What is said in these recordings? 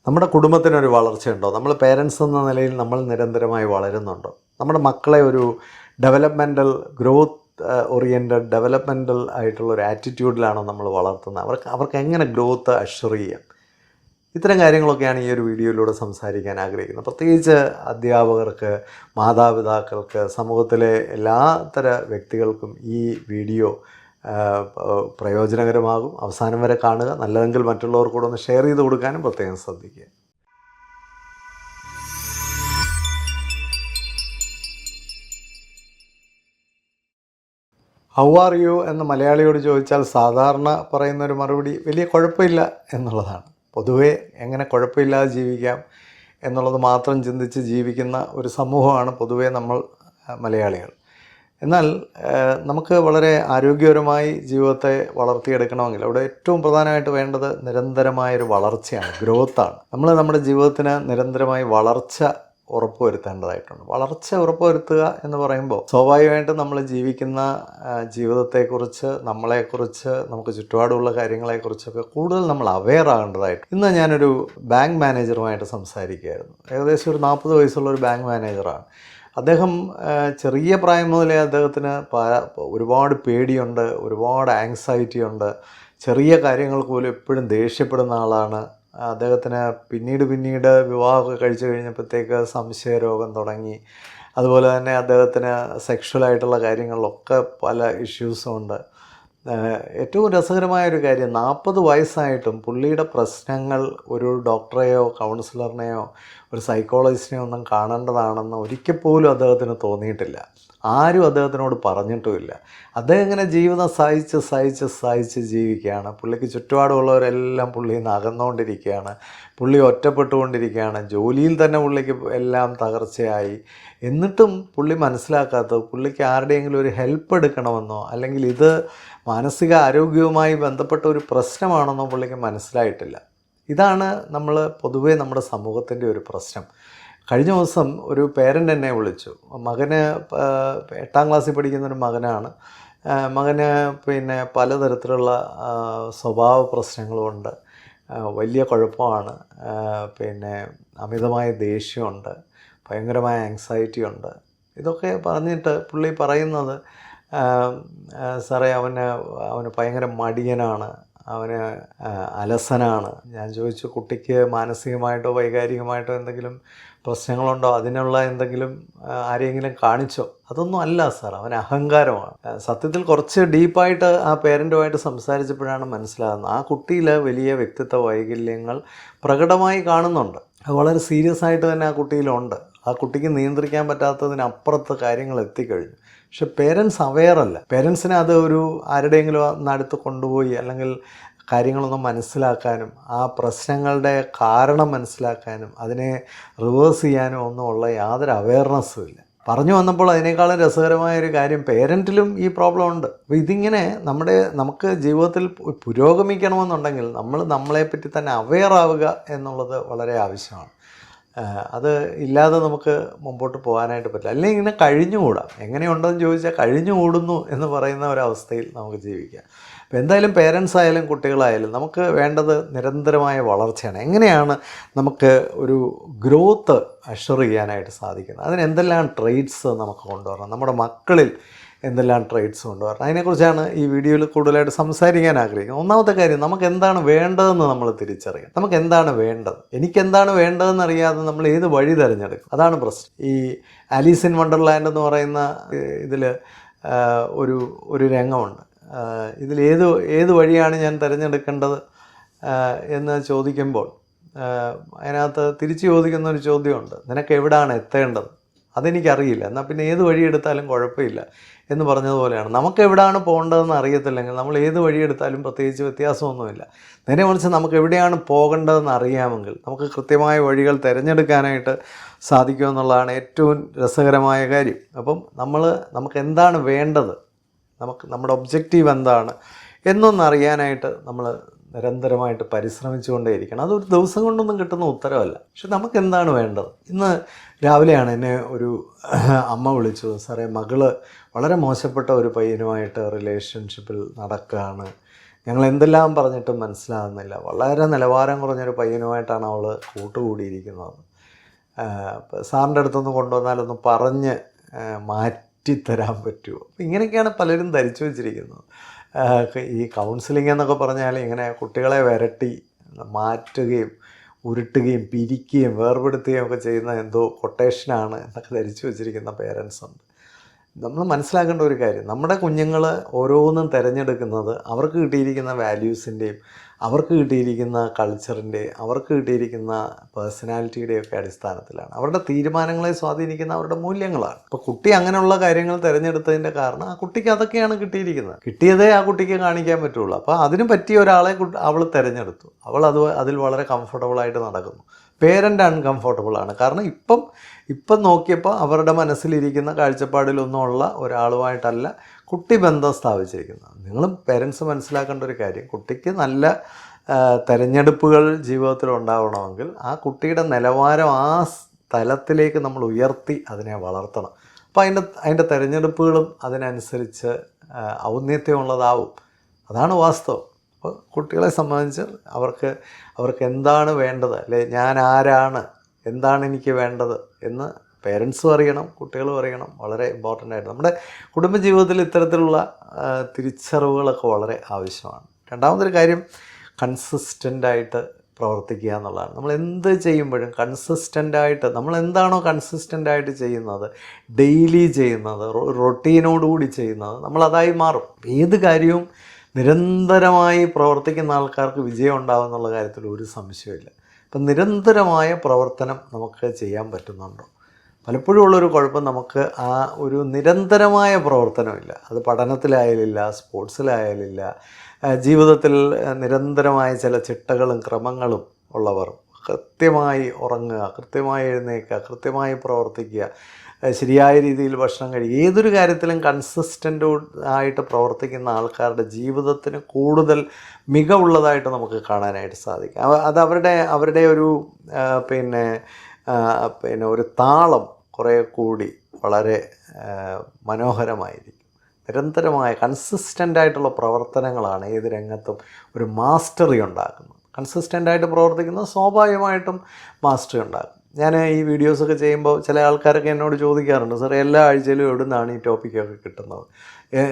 നമ്മുടെ കുടുംബത്തിനൊരു വളർച്ചയുണ്ടോ? നമ്മൾ പേരൻസ് എന്ന നിലയിൽ നമ്മൾ നിരന്തരമായി വളരുന്നുണ്ടോ? നമ്മുടെ മക്കളെ ഒരു ഡെവലപ്മെൻ്റൽ ഗ്രോത്ത് ഓറിയൻറ്റഡ് ഡെവലപ്മെൻ്റൽ ആയിട്ടുള്ള ഒരു ആറ്റിറ്റ്യൂഡിലാണോ നമ്മൾ വളർത്തുന്നത്? അവർക്ക് എങ്ങനെ ഗ്രോത്ത് അഷ്വർ ചെയ്യാം? ഇത്തരം കാര്യങ്ങളൊക്കെയാണ് ഈ ഒരു വീഡിയോയിലൂടെ സംസാരിക്കാൻ ആഗ്രഹിക്കുന്നത്. പ്രത്യേകിച്ച് അധ്യാപകർക്ക്, മാതാപിതാക്കൾക്ക്, സമൂഹത്തിലെ എല്ലാത്തര വ്യക്തികൾക്കും ഈ വീഡിയോ പ്രയോജനകരമാകും. അവസാനം വരെ കാണുക. നല്ലതെങ്കിൽ മറ്റുള്ളവർക്കൂടെ ഒന്ന് ഷെയർ ചെയ്ത് കൊടുക്കാനും പ്രത്യേകം ശ്രദ്ധിക്കുക. ഹൗ ആർ യു എന്ന് മലയാളിയോട് ചോദിച്ചാൽ സാധാരണ പറയുന്നൊരു മറുപടി വലിയ കുഴപ്പമില്ല എന്നുള്ളതാണ്. പൊതുവേ എങ്ങനെ കുഴപ്പമില്ലാതെ ജീവിക്കാം എന്നുള്ളത് മാത്രം ചിന്തിച്ച് ജീവിക്കുന്ന ഒരു സമൂഹമാണ് പൊതുവേ നമ്മൾ മലയാളികൾ. എന്നാൽ നമുക്ക് വളരെ ആരോഗ്യകരമായി ജീവിതത്തെ വളർത്തിയെടുക്കണമെങ്കിൽ അവിടെ ഏറ്റവും പ്രധാനമായിട്ട് വേണ്ടത് നിരന്തരമായൊരു വളർച്ചയാണ്, ഗ്രോത്താണ്. നമ്മൾ നമ്മുടെ ജീവിതത്തിന് നിരന്തരമായി വളർച്ച ഉറപ്പുവരുത്തേണ്ടതായിട്ടുണ്ട്. വളർച്ച ഉറപ്പുവരുത്തുക എന്ന് പറയുമ്പോൾ സ്വാഭാവികമായിട്ടും നമ്മൾ ജീവിക്കുന്ന ജീവിതത്തെക്കുറിച്ച്, നമ്മളെക്കുറിച്ച്, നമുക്ക് ചുറ്റുപാടുമുള്ള കാര്യങ്ങളെക്കുറിച്ചൊക്കെ കൂടുതൽ നമ്മൾ അവെയർ ആകേണ്ടതായിട്ട്. ഇന്ന് ഞാനൊരു ബാങ്ക് മാനേജറുമായിട്ട് സംസാരിക്കുകയായിരുന്നു. ഏകദേശം ഒരു 40 വയസ്സുള്ള ഒരു ബാങ്ക് മാനേജറാണ്. അദ്ദേഹം ചെറിയ പ്രായം മുതലേ അദ്ദേഹത്തിന് ഒരുപാട് പേടിയുണ്ട്, ഒരുപാട് ആങ്സൈറ്റി ഉണ്ട്. ചെറിയ കാര്യങ്ങൾക്ക് പോലും എപ്പോഴും ദേഷ്യപ്പെടുന്ന ആളാണ്. അദ്ദേഹത്തിന് പിന്നീട് വിവാഹമൊക്കെ കഴിച്ചു കഴിഞ്ഞപ്പോഴത്തേക്ക് സംശയരോഗം തുടങ്ങി. അതുപോലെ തന്നെ അദ്ദേഹത്തിന് സെക്ഷുവലായിട്ടുള്ള കാര്യങ്ങളിലൊക്കെ പല ഇഷ്യൂസും ഉണ്ട്. ഏറ്റവും രസകരമായൊരു കാര്യം, 40 വയസ്സായിട്ടും പുള്ളിയുടെ പ്രശ്നങ്ങൾ ഒരു ഡോക്ടറെയോ കൗൺസിലറിനെയോ ഒരു സൈക്കോളജിസ്റ്റിനെയോ ഒന്നും കാണേണ്ടതാണെന്ന് ഒരിക്കൽ പോലും അദ്ദേഹത്തിന് തോന്നിയിട്ടില്ല. ആരും അദ്ദേഹത്തിനോട് പറഞ്ഞിട്ടുമില്ല. അദ്ദേഹം ഇങ്ങനെ ജീവിതം സഹിച്ച് ജീവിക്കുകയാണ്. പുള്ളിക്ക് ചുറ്റുപാടുമുള്ളവരെല്ലാം പുള്ളിയിൽ നിന്ന് അകന്നുകൊണ്ടിരിക്കുകയാണ്. പുള്ളി ഒറ്റപ്പെട്ടുകൊണ്ടിരിക്കുകയാണ്. ജോലിയിൽ തന്നെ പുള്ളിക്ക് എല്ലാം തകർച്ചയായി. എന്നിട്ടും പുള്ളി മനസ്സിലാക്കാത്തത് പുള്ളിക്ക് ആരുടെയെങ്കിലും ഒരു ഹെൽപ്പ് എടുക്കണമെന്നോ അല്ലെങ്കിൽ ഇത് മാനസിക ആരോഗ്യവുമായി ബന്ധപ്പെട്ട ഒരു പ്രശ്നമാണെന്നോ പുള്ളിക്ക് മനസ്സിലായിട്ടില്ല. ഇതാണ് പൊതുവേ നമ്മുടെ സമൂഹത്തിൻ്റെ ഒരു പ്രശ്നം. കഴിഞ്ഞ ദിവസം ഒരു പേരൻ്റ് എന്നെ വിളിച്ചു. മകന് 8ാം ക്ലാസ്സിൽ പഠിക്കുന്നൊരു മകനാണ്. മകന് പലതരത്തിലുള്ള സ്വഭാവ പ്രശ്നങ്ങളുമുണ്ട്. വലിയ കുഴപ്പമാണ്. അമിതമായ ദേഷ്യമുണ്ട്, ഭയങ്കരമായ ആങ്സൈറ്റി ഉണ്ട്. ഇതൊക്കെ പറഞ്ഞിട്ട് പുള്ളി പറയുന്നത്, സാറേ അവന് ഭയങ്കര മടിയനാണ്, അവന് അലസനാണ്. ഞാൻ ചോദിച്ചു, കുട്ടിക്ക് മാനസികമായിട്ടോ വൈകാരികമായിട്ടോ എന്തെങ്കിലും പ്രശ്നങ്ങളുണ്ടോ? അതിനുള്ള എന്തെങ്കിലും ആരെയെങ്കിലും കാണിച്ചോ? അതൊന്നും അല്ല സാർ, അവൻ അഹങ്കാരമാണ്. സത്യത്തിൽ കുറച്ച് ഡീപ്പായിട്ട് ആ പേരൻറ്റുമായിട്ട് സംസാരിച്ചപ്പോഴാണ് മനസ്സിലാകുന്നത് ആ കുട്ടിയിൽ വലിയ വ്യക്തിത്വ വൈകല്യങ്ങൾ പ്രകടമായി കാണുന്നുണ്ട്. അത് വളരെ സീരിയസ് ആയിട്ട് തന്നെ ആ കുട്ടിയിലുണ്ട്. ആ കുട്ടിക്ക് നിയന്ത്രിക്കാൻ പറ്റാത്തതിനപ്പുറത്ത് കാര്യങ്ങൾ എത്തിക്കഴിഞ്ഞു. പക്ഷെ പേരൻസ് അവെയറല്ല. പേരൻസിനെ അത് ആരുടെയെങ്കിലും അടുത്ത് കൊണ്ടുപോയി അല്ലെങ്കിൽ കാര്യങ്ങളൊന്നും മനസ്സിലാക്കാനും ആ പ്രശ്നങ്ങളുടെ കാരണം മനസ്സിലാക്കാനും അതിനെ റിവേഴ്സ് ചെയ്യാനും ഒന്നുമുള്ള യാതൊരു അവെയർനെസ്സും ഇല്ല. പറഞ്ഞു വന്നപ്പോൾ അതിനേക്കാളും രസകരമായൊരു കാര്യം, പേരൻറ്റിലും ഈ പ്രോബ്ലം ഉണ്ട്. അപ്പോൾ ഇതിങ്ങനെ നമുക്ക് ജീവിതത്തിൽ പുരോഗമിക്കണമെന്നുണ്ടെങ്കിൽ നമ്മളെപ്പറ്റി തന്നെ അവെയർ ആവുക എന്നുള്ളത് വളരെ ആവശ്യമാണ്. അത് ഇല്ലാതെ നമുക്ക് മുമ്പോട്ട് പോകാനായിട്ട് പറ്റില്ല. അല്ലെങ്കിൽ ഇങ്ങനെ കഴിഞ്ഞുകൂടാം. എങ്ങനെയുണ്ടെന്ന് ചോദിച്ചാൽ കഴിഞ്ഞുകൂടുന്നു എന്ന് പറയുന്ന ഒരവസ്ഥയിൽ നമുക്ക് ജീവിക്കാം. അപ്പോൾ എന്തായാലും പേരൻസ് ആയാലും കുട്ടികളായാലും നമുക്ക് വേണ്ടത് നിരന്തരമായ വളർച്ചയാണ്. എങ്ങനെയാണ് നമുക്ക് ഒരു ഗ്രോത്ത് അഷ്വർ ചെയ്യാനായിട്ട് സാധിക്കുന്നത്? അതിന് എന്തെല്ലാം ട്രെയ്റ്റ്സ് നമുക്ക് കൊണ്ടുവരണം, നമ്മുടെ മക്കളിൽ എന്തെല്ലാം ട്രെയ്റ്റ്സ് കൊണ്ടുവരണം, അതിനെക്കുറിച്ചാണ് ഈ വീഡിയോയിൽ കൂടുതലായിട്ട് സംസാരിക്കാൻ ആഗ്രഹിക്കുന്നത്. ഒന്നാമത്തെ കാര്യം, നമുക്ക് എന്താണ് വേണ്ടതെന്ന് നമ്മൾ തിരിച്ചറിയാം. നമുക്ക് എന്താണ് വേണ്ടത്, എനിക്കെന്താണ് വേണ്ടതെന്ന് അറിയാതെ നമ്മൾ ഏത് വഴി തിരഞ്ഞെടുക്കും, അതാണ് പ്രശ്നം. ഈ ആലീസ് ഇൻ വണ്ടർലാൻഡ് എന്ന് പറയുന്ന ഇതിൽ ഒരു രംഗമുണ്ട്. ഇതിൽ ഏത് വഴിയാണ് ഞാൻ തിരഞ്ഞെടുക്കേണ്ടത് എന്ന് ചോദിക്കുമ്പോൾ അതിനകത്ത് തിരിച്ചു ചോദിക്കുന്ന ഒരു ചോദ്യമുണ്ട്, നിനക്ക് എവിടെയാണ് എത്തേണ്ടത്? അതെനിക്കറിയില്ല, എന്നാൽ പിന്നെ ഏത് വഴി എടുത്താലും കുഴപ്പമില്ല എന്ന് പറഞ്ഞതുപോലെയാണ്. നമുക്ക് എവിടെയാണ് പോകേണ്ടതെന്ന് അറിയത്തില്ലെങ്കിൽ നമ്മൾ ഏത് വഴി എടുത്താലും പ്രത്യേകിച്ച് വ്യത്യാസമൊന്നുമില്ല. നേരെ മറിച്ച് നമുക്ക് എവിടെയാണ് പോകേണ്ടതെന്ന് അറിയാമെങ്കിൽ നമുക്ക് കൃത്യമായ വഴികൾ തിരഞ്ഞെടുക്കാനായിട്ട് സാധിക്കുമെന്നുള്ളതാണ് ഏറ്റവും രസകരമായ കാര്യം. അപ്പം നമുക്ക് എന്താണ് വേണ്ടത്, നമ്മുടെ ഒബ്ജക്റ്റീവ് എന്താണ് എന്നൊന്നറിയാനായിട്ട് നമ്മൾ നിരന്തരമായിട്ട് പരിശ്രമിച്ചുകൊണ്ടേയിരിക്കണം. അതൊരു ദിവസം കൊണ്ടൊന്നും കിട്ടുന്ന ഉത്തരവല്ല. പക്ഷെ നമുക്ക് എന്താണ് വേണ്ടത്? ഇന്ന് രാവിലെയാണ് എന്നെ ഒരു അമ്മ വിളിച്ചു. സാറേ, മകള് വളരെ മോശപ്പെട്ട ഒരു പയ്യനുമായിട്ട് റിലേഷൻഷിപ്പിൽ നടക്കുകയാണ്. ഞങ്ങൾ എന്തെല്ലാം പറഞ്ഞിട്ടും മനസ്സിലാകുന്നില്ല. വളരെ നിലവാരം കുറഞ്ഞൊരു പയ്യനുമായിട്ടാണ് അവൾ കൂട്ടുകൂടിയിരിക്കുന്നത്. സാറിൻ്റെ അടുത്തൊന്ന് കൊണ്ടുവന്നാലൊന്ന് പറഞ്ഞ് മാറ്റിത്തരാൻ പറ്റുമോ? അപ്പം ഇങ്ങനെയൊക്കെയാണ് പലരും ധരിച്ചു വച്ചിരിക്കുന്നത്. ഈ കൗൺസിലിംഗ് എന്നൊക്കെ പറഞ്ഞാൽ ഇങ്ങനെ കുട്ടികളെ വിരട്ടി മാറ്റുകയും ഉരുട്ടുകയും പിരിക്കുകയും വേർപെടുത്തുകയും ഒക്കെ ചെയ്യുന്ന എന്തോ കൊട്ടേഷനാണ് എന്നൊക്കെ ധരിച്ചു വച്ചിരിക്കുന്ന പേരൻസ് ഉണ്ട്. നമ്മൾ മനസ്സിലാക്കേണ്ട ഒരു കാര്യം, നമ്മുടെ കുഞ്ഞുങ്ങൾ ഓരോന്നും തിരഞ്ഞെടുക്കുന്നത് അവർക്ക് കിട്ടിയിരിക്കുന്ന വാല്യൂസിൻ്റെയും അവർക്ക് കിട്ടിയിരിക്കുന്ന കൾച്ചറിൻ്റെയും അവർക്ക് കിട്ടിയിരിക്കുന്ന പേഴ്സണാലിറ്റിയുടെയൊക്കെ അടിസ്ഥാനത്തിലാണ്. അവരുടെ തീരുമാനങ്ങളെ സ്വാധീനിക്കുന്ന അവരുടെ മൂല്യങ്ങളാണ്. ഇപ്പോൾ കുട്ടി അങ്ങനെയുള്ള കാര്യങ്ങൾ തിരഞ്ഞെടുത്തതിൻ്റെ കാരണം ആ കുട്ടിക്ക് അതൊക്കെയാണ് കിട്ടിയിരിക്കുന്നത്. കിട്ടിയതേ ആ കുട്ടിക്ക് കാണിക്കാൻ പറ്റുള്ളൂ. അപ്പോൾ അതിന് പറ്റിയ ഒരാളെ അവൾ തിരഞ്ഞെടുത്തു. അതിൽ വളരെ കംഫർട്ടബിളായിട്ട് നടക്കുന്നു. പേരൻ്റ് അൺകംഫർട്ടബിളാണ്. കാരണം ഇപ്പം നോക്കിയപ്പോൾ അവരുടെ മനസ്സിലിരിക്കുന്ന കാഴ്ചപ്പാടിലൊന്നുമുള്ള ഒരാളുമായിട്ടല്ല കുട്ടി ബന്ധം സ്ഥാപിച്ചിരിക്കുന്നത്. നിങ്ങൾ പേരൻസ് മനസ്സിലാക്കേണ്ട ഒരു കാര്യം, കുട്ടിക്ക് നല്ല തിരഞ്ഞെടുപ്പുകൾ ജീവിതത്തിൽ ഉണ്ടാവണമെങ്കിൽ ആ കുട്ടിയുടെ നിലവാരം ആ തലത്തിലേക്ക് നമ്മൾ ഉയർത്തി അതിനെ വളർത്തണം. അപ്പോൾ അതിൻ്റെ തിരഞ്ഞെടുപ്പുകളും അതിനനുസരിച്ച് ഔന്നത്യമുള്ളതാവും. അതാണ് വാസ്തവം. അപ്പോൾ കുട്ടികളെ സംബന്ധിച്ച് അവർക്ക് എന്താണ് വേണ്ടത്, അല്ലെ ഞാൻ ആരാണ്, എന്താണ് എനിക്ക് വേണ്ടത് എന്ന് പേരൻസും അറിയണം, കുട്ടികളും അറിയണം. വളരെ ഇമ്പോർട്ടൻ്റ് ആയിട്ട് നമ്മുടെ കുടുംബജീവിതത്തിൽ ഇത്തരത്തിലുള്ള തിരിച്ചറിവുകളൊക്കെ വളരെ ആവശ്യമാണ്. രണ്ടാമതൊരു കാര്യം, കൺസിസ്റ്റൻ്റായിട്ട് പ്രവർത്തിക്കുക എന്നുള്ളതാണ്. നമ്മൾ എന്ത് ചെയ്യുമ്പോഴും കൺസിസ്റ്റൻ്റായിട്ട്, നമ്മൾ എന്താണോ കൺസിസ്റ്റൻ്റായിട്ട് ചെയ്യുന്നത്, ഡെയിലി ചെയ്യുന്നത്, റൊട്ടീനോടുകൂടി ചെയ്യുന്നത്, നമ്മളതായി മാറും. ഏത് കാര്യവും നിരന്തരമായി പ്രവർത്തിക്കുന്ന ആൾക്കാർക്ക് വിജയം ഉണ്ടാകും എന്നുള്ള കാര്യത്തിൽ ഒരു സംശയമില്ല. അപ്പം നിരന്തരമായ പ്രവർത്തനം നമുക്ക് ചെയ്യാൻ പറ്റുന്നുണ്ടോ? പലപ്പോഴും ഉള്ളൊരു കുഴപ്പം, നമുക്ക് ആ ഒരു നിരന്തരമായ പ്രവർത്തനമില്ല. അത് പഠനത്തിലായാലില്ല, സ്പോർട്സിലായാലില്ല, ജീവിതത്തിൽ നിരന്തരമായ ചില ചിട്ടകളും ക്രമങ്ങളും ഉള്ളവർ കൃത്യമായി ഉറങ്ങുക, കൃത്യമായി എഴുന്നേൽക്കുക, കൃത്യമായി പ്രവർത്തിക്കുക, ശരിയായ രീതിയിൽ ഭക്ഷണം കഴിക്കുക, ഏതൊരു കാര്യത്തിലും കൺസിസ്റ്റൻ്റ് ആയിട്ട് പ്രവർത്തിക്കുന്ന ആൾക്കാരുടെ ജീവിതത്തിന് കൂടുതൽ മികവുള്ളതായിട്ട് നമുക്ക് കാണാനായിട്ട് സാധിക്കും. അത് അവരുടെ ഒരു പിന്നെ ഒരു താളം കുറേ കൂടി വളരെ മനോഹരമായിരിക്കും. നിരന്തരമായ കൺസിസ്റ്റൻ്റായിട്ടുള്ള പ്രവർത്തനങ്ങളാണ് ഏത് രംഗത്തും ഒരു മാസ്റ്ററി ഉണ്ടാക്കുന്നത്. കൺസിസ്റ്റൻ്റായിട്ട് പ്രവർത്തിക്കുന്നത് സ്വാഭാവികമായിട്ടും മാസ്റ്ററി ഉണ്ടാകും. ഞാൻ ഈ വീഡിയോസൊക്കെ ചെയ്യുമ്പോൾ ചില ആൾക്കാരൊക്കെ എന്നോട് ചോദിക്കാറുണ്ട്, സാർ എല്ലാ ആഴ്ചയിലും എവിടെ നിന്നാണ് ഈ ടോപ്പിക്കൊക്കെ കിട്ടുന്നത്,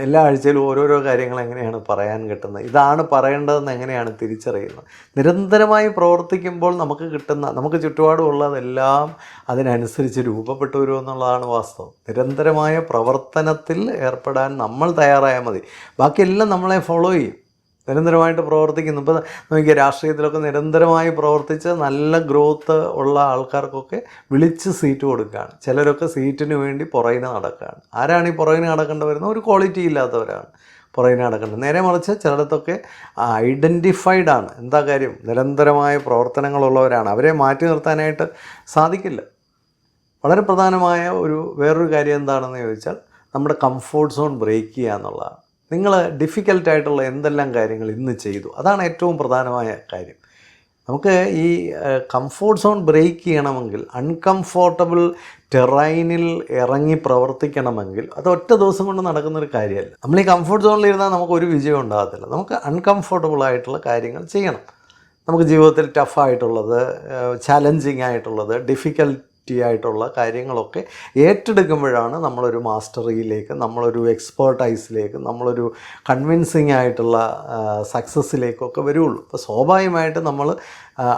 എല്ലാ ആഴ്ചയിലും ഓരോരോ കാര്യങ്ങൾ എങ്ങനെയാണ് പറയാൻ കിട്ടുന്നത്, ഇതാണ് പറയേണ്ടതെന്ന് എങ്ങനെയാണ് തിരിച്ചറിയുന്നത്? നിരന്തരമായി പ്രവർത്തിക്കുമ്പോൾ നമുക്ക് ചുറ്റുപാടുമുള്ളതെല്ലാം അതിനനുസരിച്ച് രൂപപ്പെട്ടു വരുമെന്നുള്ളതാണ് വാസ്തവം. നിരന്തരമായ പ്രവർത്തനത്തിൽ ഏർപ്പെടാൻ നമ്മൾ തയ്യാറായാൽ മതി, ബാക്കിയെല്ലാം നമ്മളെ ഫോളോ ചെയ്യും. നിരന്തരമായിട്ട് പ്രവർത്തിക്കുന്നു. ഇപ്പോൾ നോക്കിയാൽ രാഷ്ട്രീയത്തിലൊക്കെ നിരന്തരമായി പ്രവർത്തിച്ച് നല്ല ഗ്രോത്ത് ഉള്ള ആൾക്കാർക്കൊക്കെ വിളിച്ച് സീറ്റ് കൊടുക്കുകയാണ്. ചിലരൊക്കെ സീറ്റിന് വേണ്ടി പുറകിന് നടക്കുകയാണ്. ആരാണ് ഈ പുറകിന് നടക്കേണ്ടി വരുന്നത്? ഒരു ക്വാളിറ്റി ഇല്ലാത്തവരാണ് പുറകിന് നടക്കേണ്ടത്. നേരെ മറിച്ച് ചിലയിടത്തൊക്കെ ഐഡൻറ്റിഫൈഡ് ആണ്. എന്താ കാര്യം? നിരന്തരമായ പ്രവർത്തനങ്ങളുള്ളവരാണ്. അവരെ മാറ്റി നിർത്താനായിട്ട് സാധിക്കില്ല. വളരെ പ്രധാനമായ വേറൊരു കാര്യം എന്താണെന്ന് ചോദിച്ചാൽ, നമ്മുടെ കംഫോർട്ട് സോൺ ബ്രേക്ക് ചെയ്യുക എന്നുള്ളതാണ്. നിങ്ങൾ ഡിഫിക്കൽട്ടായിട്ടുള്ള എന്തെല്ലാം കാര്യങ്ങൾ ഇന്ന് ചെയ്തു, അതാണ് ഏറ്റവും പ്രധാനമായ കാര്യം. നമുക്ക് ഈ കംഫോർട്ട് സോൺ ബ്രേക്ക് ചെയ്യണമെങ്കിൽ, അൺകംഫോർട്ടബിൾ ടെറൈനിൽ ഇറങ്ങി പ്രവർത്തിക്കണമെങ്കിൽ അത് ഒറ്റ ദിവസം കൊണ്ട് നടക്കുന്നൊരു കാര്യമല്ല. നമ്മൾ ഈ കംഫോർട്ട് സോണിലിരുന്നാൽ നമുക്കൊരു വിജയം ഉണ്ടാകത്തില്ല. നമുക്ക് അൺകംഫോർട്ടബിൾ ആയിട്ടുള്ള കാര്യങ്ങൾ ചെയ്യണം. നമുക്ക് ജീവിതത്തിൽ ടഫായിട്ടുള്ളത്, ചാലഞ്ചിങ് ആയിട്ടുള്ളത്, ഡിഫിക്കൽട്ടി ആയിട്ടുള്ള കാര്യങ്ങളൊക്കെ ഏറ്റെടുക്കുമ്പോഴാണ് നമ്മളൊരു മാസ്റ്ററിയിലേക്ക്, നമ്മളൊരു എക്സ്പേർട്ടൈസിലേക്ക്, നമ്മളൊരു കൺവിൻസിങ് ആയിട്ടുള്ള സക്സസ്സിലേക്കൊക്കെ വരുള്ളൂ. അപ്പോൾ സ്വാഭാവികമായിട്ട് നമ്മൾ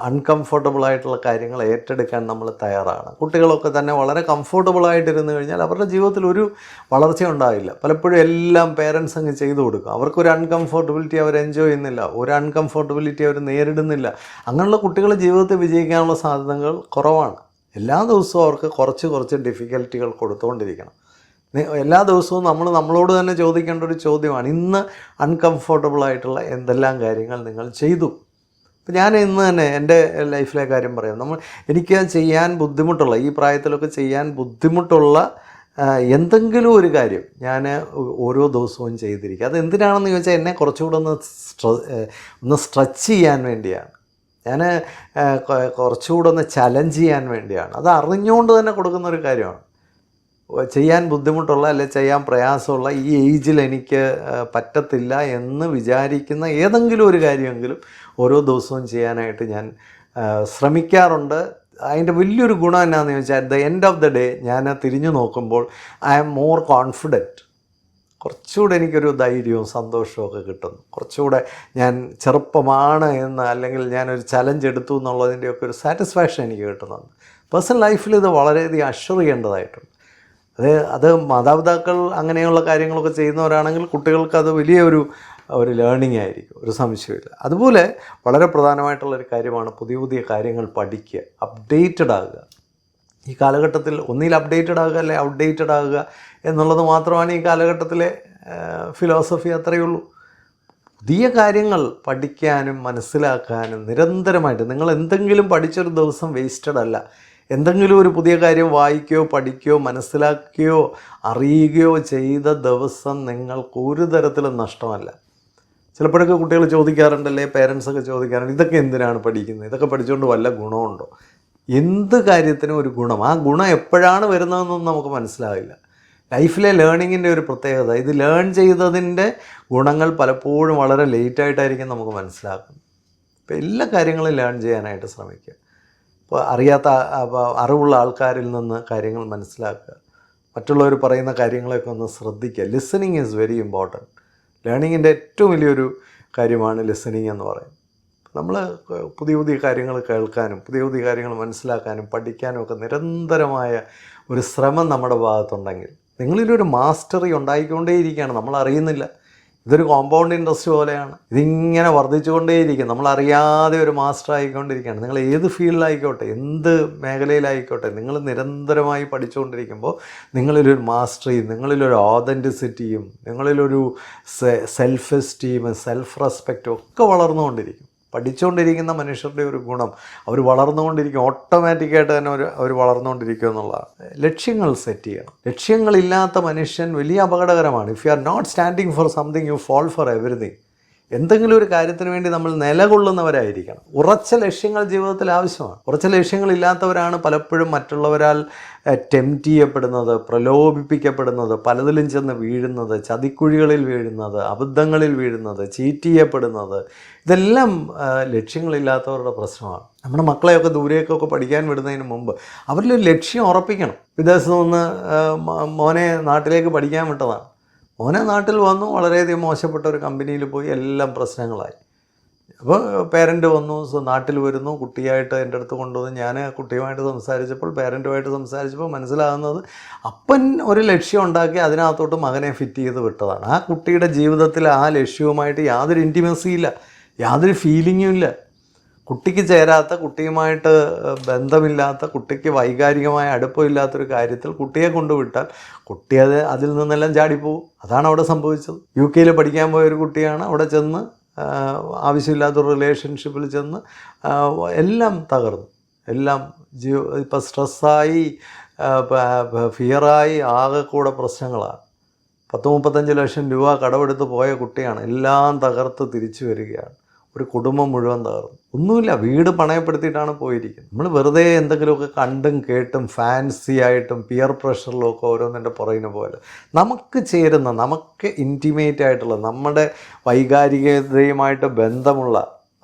അൺകംഫർട്ടബിളായിട്ടുള്ള കാര്യങ്ങൾ ഏറ്റെടുക്കാൻ നമ്മൾ തയ്യാറാണ്. കുട്ടികളൊക്കെ തന്നെ വളരെ കംഫർട്ടബിളായിട്ടിരുന്ന് കഴിഞ്ഞാൽ അവരുടെ ജീവിതത്തിൽ ഒരു വളർച്ച ഉണ്ടാവില്ല. പലപ്പോഴും എല്ലാം പേരൻസ് അങ്ങ് ചെയ്തു കൊടുക്കും. അവർക്കൊരു അൺകംഫർട്ടബിലിറ്റി അവർ എൻജോയ് ചെയ്യുന്നില്ല, ഒരു അൺകംഫർട്ടബിലിറ്റി അവർ നേരിടുന്നില്ല. അങ്ങനെയുള്ള കുട്ടികൾ ജീവിതത്തിൽ വിജയിക്കാനുള്ള സാധ്യതകൾ കുറവാണ്. എല്ലാ ദിവസവും അവർക്ക് കുറച്ച് ഡിഫിക്കൽറ്റികൾ കൊടുത്തുകൊണ്ടിരിക്കണം. എല്ലാ ദിവസവും നമ്മളോട് തന്നെ ചോദിക്കേണ്ട ഒരു ചോദ്യമാണ്, ഇന്ന് അൺകംഫർട്ടബിളായിട്ടുള്ള എന്തെല്ലാം കാര്യങ്ങൾ നിങ്ങൾ ചെയ്തു? ഇപ്പം ഞാൻ ഇന്ന് തന്നെ എൻ്റെ ലൈഫിലെ കാര്യം പറയാം. എനിക്ക് ചെയ്യാൻ ബുദ്ധിമുട്ടുള്ള, ഈ പ്രായത്തിലൊക്കെ ചെയ്യാൻ ബുദ്ധിമുട്ടുള്ള എന്തെങ്കിലും ഒരു കാര്യം ഞാൻ ഓരോ ദിവസവും ചെയ്തിരിക്കുക. അത് എന്തിനാണെന്ന് ചോദിച്ചാൽ, എന്നെ കുറച്ചുകൂടെ ഒന്ന് സ്ട്രെച്ച് ചെയ്യാൻ വേണ്ടിയാണ്. ഞാൻ കുറച്ചുകൂടെ ഒന്ന് ചലഞ്ച് ചെയ്യാൻ വേണ്ടിയാണ്. അത് അറിഞ്ഞുകൊണ്ട് തന്നെ കൊടുക്കുന്നൊരു കാര്യമാണ്. ചെയ്യാൻ ബുദ്ധിമുട്ടുള്ള അല്ലെ ചെയ്യാൻ പ്രയാസമുള്ള ഈ ഏജിൽ എനിക്ക് പറ്റത്തില്ല എന്ന് വിചാരിക്കുന്ന ഏതെങ്കിലും ഒരു കാര്യമെങ്കിലും ഓരോ ദിവസവും ചെയ്യാനായിട്ട് ഞാൻ ശ്രമിക്കാറുണ്ട്. അതിൻ്റെ വലിയൊരു ഗുണം എന്നാന്ന് ചോദിച്ചാൽ at the end of the day ഞാൻ തിരിഞ്ഞു നോക്കുമ്പോൾ ഐ ആം മോർ കോൺഫിഡൻറ്റ്. കുറച്ചുകൂടെ എനിക്കൊരു ധൈര്യവും സന്തോഷവും ഒക്കെ കിട്ടുന്നു. കുറച്ചുകൂടെ ഞാൻ ചെറുപ്പമാണ് എന്ന്, അല്ലെങ്കിൽ ഞാനൊരു ചലഞ്ച് എടുത്തു എന്നുള്ളതിൻ്റെയൊക്കെ ഒരു സാറ്റിസ്ഫാക്ഷൻ എനിക്ക് കിട്ടുന്നുണ്ട്. പേഴ്സണൽ ലൈഫിൽ ഇത് വളരെയധികം അഷ്വർ ചെയ്യേണ്ടതായിട്ടുണ്ട്. അത് മാതാപിതാക്കൾ അങ്ങനെയുള്ള കാര്യങ്ങളൊക്കെ ചെയ്യുന്നവരാണെങ്കിൽ കുട്ടികൾക്ക് അത് വലിയൊരു ലേണിംഗ് ആയിരിക്കും, ഒരു സംശയമില്ല. അതുപോലെ വളരെ പ്രധാനമായിട്ടുള്ളൊരു കാര്യമാണ് പുതിയ പുതിയ കാര്യങ്ങൾ പഠിക്കുക, അപ്ഡേറ്റഡ് ആകുക. ഈ കാലഘട്ടത്തിൽ ഒന്നിൽ അപ്ഡേറ്റഡ് ആകുക അല്ലെ ഔട്ട്ഡേറ്റഡ് ആകുക എന്നുള്ളത് മാത്രമാണ് ഈ കാലഘട്ടത്തിലെ ഫിലോസഫി. അത്രയേ ഉള്ളൂ. പുതിയ കാര്യങ്ങൾ പഠിക്കാനും മനസ്സിലാക്കാനും നിരന്തരമായിട്ട്, നിങ്ങൾ എന്തെങ്കിലും പഠിച്ചൊരു ദിവസം വേസ്റ്റഡ് അല്ല. എന്തെങ്കിലും ഒരു പുതിയ കാര്യം വായിക്കുകയോ പഠിക്കുകയോ മനസ്സിലാക്കുകയോ അറിയുകയോ ചെയ്ത ദിവസം നിങ്ങൾക്ക് ഒരു തരത്തിലും നഷ്ടമല്ല. ചിലപ്പോഴൊക്കെ കുട്ടികൾ ചോദിക്കാറുണ്ടല്ലേ, പേരൻസൊക്കെ ചോദിക്കാറുണ്ട്, ഇതൊക്കെ എന്തിനാണ് പഠിക്കുന്നത്, ഇതൊക്കെ പഠിച്ചുകൊണ്ട് വല്ല ഗുണമുണ്ടോ? എന്ത് കാര്യത്തിനും ഒരു ഗുണം. ആ ഗുണം എപ്പോഴാണ് വരുന്നതെന്നൊന്നും നമുക്ക് മനസ്സിലാവില്ല. ലൈഫിലെ ലേണിങ്ങിൻ്റെ ഒരു പ്രത്യേകത, ഇത് ലേൺ ചെയ്തതിൻ്റെ ഗുണങ്ങൾ പലപ്പോഴും വളരെ ലേറ്റായിട്ടായിരിക്കും നമുക്ക് മനസ്സിലാക്കുന്നത്. അപ്പോൾ എല്ലാ കാര്യങ്ങളും ലേൺ ചെയ്യാനായിട്ട് ശ്രമിക്കുക. ഇപ്പോൾ അറിയാത്ത അറിവുള്ള ആൾക്കാരിൽ നിന്ന് കാര്യങ്ങൾ മനസ്സിലാക്കുക, മറ്റുള്ളവർ പറയുന്ന കാര്യങ്ങളൊക്കെ ഒന്ന് ശ്രദ്ധിക്കുക. Listening is very important. ലേണിങ്ങിൻ്റെ ഏറ്റവും വലിയൊരു കാര്യമാണ് ലിസണിങ് എന്ന് പറയുന്നത്. നമ്മൾ പുതിയ പുതിയ കാര്യങ്ങൾ കേൾക്കാനും പുതിയ പുതിയ കാര്യങ്ങൾ മനസ്സിലാക്കാനും പഠിക്കാനും ഒക്കെ നിരന്തരമായ ഒരു ശ്രമം നമ്മുടെ ഭാഗത്തുണ്ടെങ്കിൽ നിങ്ങളിലൊരു മാസ്റ്ററി ഉണ്ടായിക്കൊണ്ടേയിരിക്കുകയാണ്. നമ്മൾ അറിയുന്നില്ല. ഇതൊരു കോമ്പൗണ്ട് ഇൻട്രസ്റ്റ് പോലെയാണ്. ഇതിങ്ങനെ വർദ്ധിച്ചുകൊണ്ടേയിരിക്കും. നമ്മളറിയാതെ ഒരു മാസ്റ്റർ ആയിക്കൊണ്ടിരിക്കുകയാണ്. നിങ്ങൾ ഏത് ഫീൽഡിലായിക്കോട്ടെ, എന്ത് മേഖലയിലായിക്കോട്ടെ, നിങ്ങൾ നിരന്തരമായി പഠിച്ചുകൊണ്ടിരിക്കുമ്പോൾ നിങ്ങളിലൊരു മാസ്റ്ററിയും നിങ്ങളിലൊരു ഓതൻറ്റിസിറ്റിയും നിങ്ങളിലൊരു സെൽഫ് എസ്റ്റീമും സെൽഫ് റെസ്പെക്റ്റും ഒക്കെ വളർന്നുകൊണ്ടിരിക്കും. പഠിച്ചുകൊണ്ടിരിക്കുന്ന മനുഷ്യരുടെ ഒരു ഗുണം, അവർ വളർന്നുകൊണ്ടിരിക്കും. ഓട്ടോമാറ്റിക്കായിട്ട് തന്നെ അവർ വളർന്നുകൊണ്ടിരിക്കും എന്നുള്ളതാണ്. ലക്ഷ്യങ്ങൾ സെറ്റ് ചെയ്യണം. ലക്ഷ്യങ്ങളില്ലാത്ത മനുഷ്യൻ വലിയ അപകടകരമാണ്. If you are not standing for something you fall for everything. എന്തെങ്കിലും ഒരു കാര്യത്തിന് വേണ്ടി നമ്മൾ നിലകൊള്ളുന്നവരായിരിക്കണം. ഉറച്ച ലക്ഷ്യങ്ങൾ ജീവിതത്തിൽ ആവശ്യമാണ്. ഉറച്ച ലക്ഷ്യങ്ങളില്ലാത്തവരാണ് പലപ്പോഴും മറ്റുള്ളവരാൽ ടെംപ്റ്റ് ചെയ്യപ്പെടുന്നത്, പ്രലോഭിപ്പിക്കപ്പെടുന്നത്, പലതിലും ചെന്ന് വീഴുന്നത്, ചതിക്കുഴികളിൽ വീഴുന്നത്, അബദ്ധങ്ങളിൽ വീഴുന്നത്, ചീറ്റ് ചെയ്യപ്പെടുന്നത്. ഇതെല്ലാം ലക്ഷ്യങ്ങളില്ലാത്തവരുടെ പ്രശ്നമാണ്. നമ്മുടെ മക്കളെയൊക്കെ ദൂരേക്കൊക്കെ പഠിക്കാൻ വിടുന്നതിന് മുമ്പ് അവരിലൊരു ലക്ഷ്യം ഉറപ്പിക്കണം. വിദേശത്ത് നിന്ന് മോനെ നാട്ടിലേക്ക് പഠിക്കാൻ വിട്ടതാണ്. മോനെ നാട്ടിൽ വന്നു, വളരെയധികം മോശപ്പെട്ട ഒരു കമ്പനിയിൽ പോയി, എല്ലാം പ്രശ്നങ്ങളായി. അപ്പോൾ പേരൻ്റ് വന്നു, നാട്ടിൽ വരുന്നു, കുട്ടിയായിട്ട് എൻ്റെ അടുത്ത് കൊണ്ടുവന്ന് ഞാൻ കുട്ടിയുമായിട്ട് സംസാരിച്ചപ്പോൾ, പേരൻറ്റുമായിട്ട് സംസാരിച്ചപ്പോൾ മനസ്സിലാകുന്നത് അപ്പൻ ഒരു ലക്ഷ്യം ഉണ്ടാക്കി അതിനകത്തോട്ട് മകനെ ഫിറ്റ് ചെയ്ത് വിട്ടതാണ്. ആ കുട്ടിയുടെ ജീവിതത്തിൽ ആ ലക്ഷ്യവുമായിട്ട് യാതൊരു ഇൻറ്റിമസിയില്ല, യാതൊരു ഫീലിങ്ങും ഇല്ല. കുട്ടിക്ക് ചേരാത്ത, കുട്ടിയുമായിട്ട് ബന്ധമില്ലാത്ത, കുട്ടിക്ക് വൈകാരികമായ അടുപ്പമില്ലാത്തൊരു കാര്യത്തിൽ കുട്ടിയെ കൊണ്ടുവിട്ടാൽ കുട്ടി അതിൽ നിന്നെല്ലാം ചാടിപ്പോവും. അതാണ് അവിടെ സംഭവിച്ചത്. UK പഠിക്കാൻ പോയ ഒരു കുട്ടിയാണ് അവിടെ ചെന്ന് ആവശ്യമില്ലാത്തൊരു റിലേഷൻഷിപ്പിൽ ചെന്ന് എല്ലാം തകർന്നു. എല്ലാം ഇപ്പം സ്ട്രെസ്സായി, ഫിയറായി, ആകെ കൂടെ പ്രശ്നങ്ങളാണ്. 30-35 ലക്ഷം രൂപ കടമെടുത്ത് പോയ കുട്ടിയാണ്. എല്ലാം തകർത്ത് തിരിച്ചു വരികയാണ്. ഒരു കുടുംബം മുഴുവൻ തകർന്നു. ഒന്നുമില്ല, വീട് പണയപ്പെടുത്തിയിട്ടാണ് പോയിരിക്കുന്നത്. നമ്മൾ വെറുതെ എന്തെങ്കിലുമൊക്കെ കണ്ടും കേട്ടും ഫാൻസി ആയിട്ടും പിയർ പ്രഷറിലും ഒക്കെ ഓരോന്നിൻ്റെ പുറകിന് പോലെ നമുക്ക് ചേരുന്ന, നമുക്ക് ഇൻറ്റിമേറ്റ് ആയിട്ടുള്ള, നമ്മുടെ വൈകാരികതയുമായിട്ട് ബന്ധമുള്ള,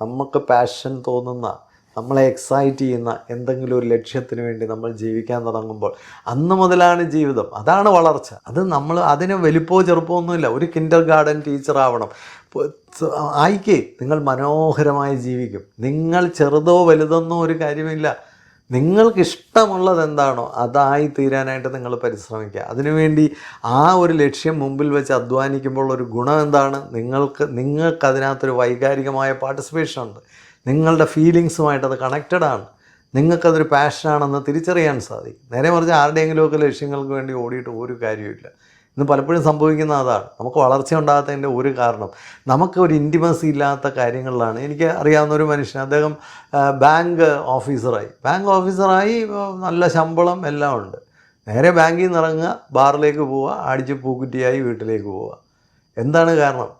നമുക്ക് പാഷൻ തോന്നുന്ന, നമ്മളെ എക്സൈറ്റ് ചെയ്യുന്ന എന്തെങ്കിലും ഒരു ലക്ഷ്യത്തിന് വേണ്ടി നമ്മൾ ജീവിക്കാൻ തുടങ്ങുമ്പോൾ അന്ന് മുതലാണ് ജീവിതം. അതാണ് വളർച്ച. അത് നമ്മൾ അതിന് വലിപ്പമോ ചെറുപ്പമോ ഒന്നുമില്ല. ഒരു കിൻഡർ ഗാർഡൻ ടീച്ചറാവണം ആയിക്കേ, നിങ്ങൾ മനോഹരമായി ജീവിക്കും. നിങ്ങൾ ചെറുതോ വലുതെന്നോ ഒരു കാര്യമില്ല. നിങ്ങൾക്കിഷ്ടമുള്ളത് എന്താണോ അതായി തീരാനായിട്ട് നിങ്ങൾ പരിശ്രമിക്കുക. അതിനുവേണ്ടി ആ ഒരു ലക്ഷ്യം മുമ്പിൽ വെച്ച് അധ്വാനിക്കുമ്പോൾ ഒരു ഗുണം എന്താണ്? നിങ്ങൾക്കതിനകത്തൊരു വൈകാരികമായ പാർട്ടിസിപ്പേഷൻ ഉണ്ട്. നിങ്ങളുടെ ഫീലിങ്സുമായിട്ടത് കണക്റ്റഡാണ്. നിങ്ങൾക്കതൊരു പാഷനാണെന്ന് തിരിച്ചറിയാൻ സാധിക്കും. നേരെ മറിച്ച് ആരുടെയെങ്കിലുമൊക്കെ ലക്ഷ്യങ്ങൾക്ക് വേണ്ടി ഓടിയിട്ട് ഒരു കാര്യമില്ല. ഇന്ന് പലപ്പോഴും സംഭവിക്കുന്ന അതാണ്. നമുക്ക് വളർച്ച ഉണ്ടാകാത്തതിൻ്റെ ഒരു കാരണം നമുക്ക് ഒരു ഇൻറ്റിമസി ഇല്ലാത്ത കാര്യങ്ങളിലാണ്. എനിക്ക് അറിയാവുന്ന ഒരു മനുഷ്യൻ, അദ്ദേഹം ബാങ്ക് ഓഫീസറായി നല്ല ശമ്പളം എല്ലാം ഉണ്ട്. നേരെ ബാങ്കിൽ നിന്ന് ഇറങ്ങുക, ബാറിലേക്ക് പോവുക, അടിച്ച് പൂക്കുറ്റിയായി വീട്ടിലേക്ക് പോവുക. എന്താണ് കാരണം?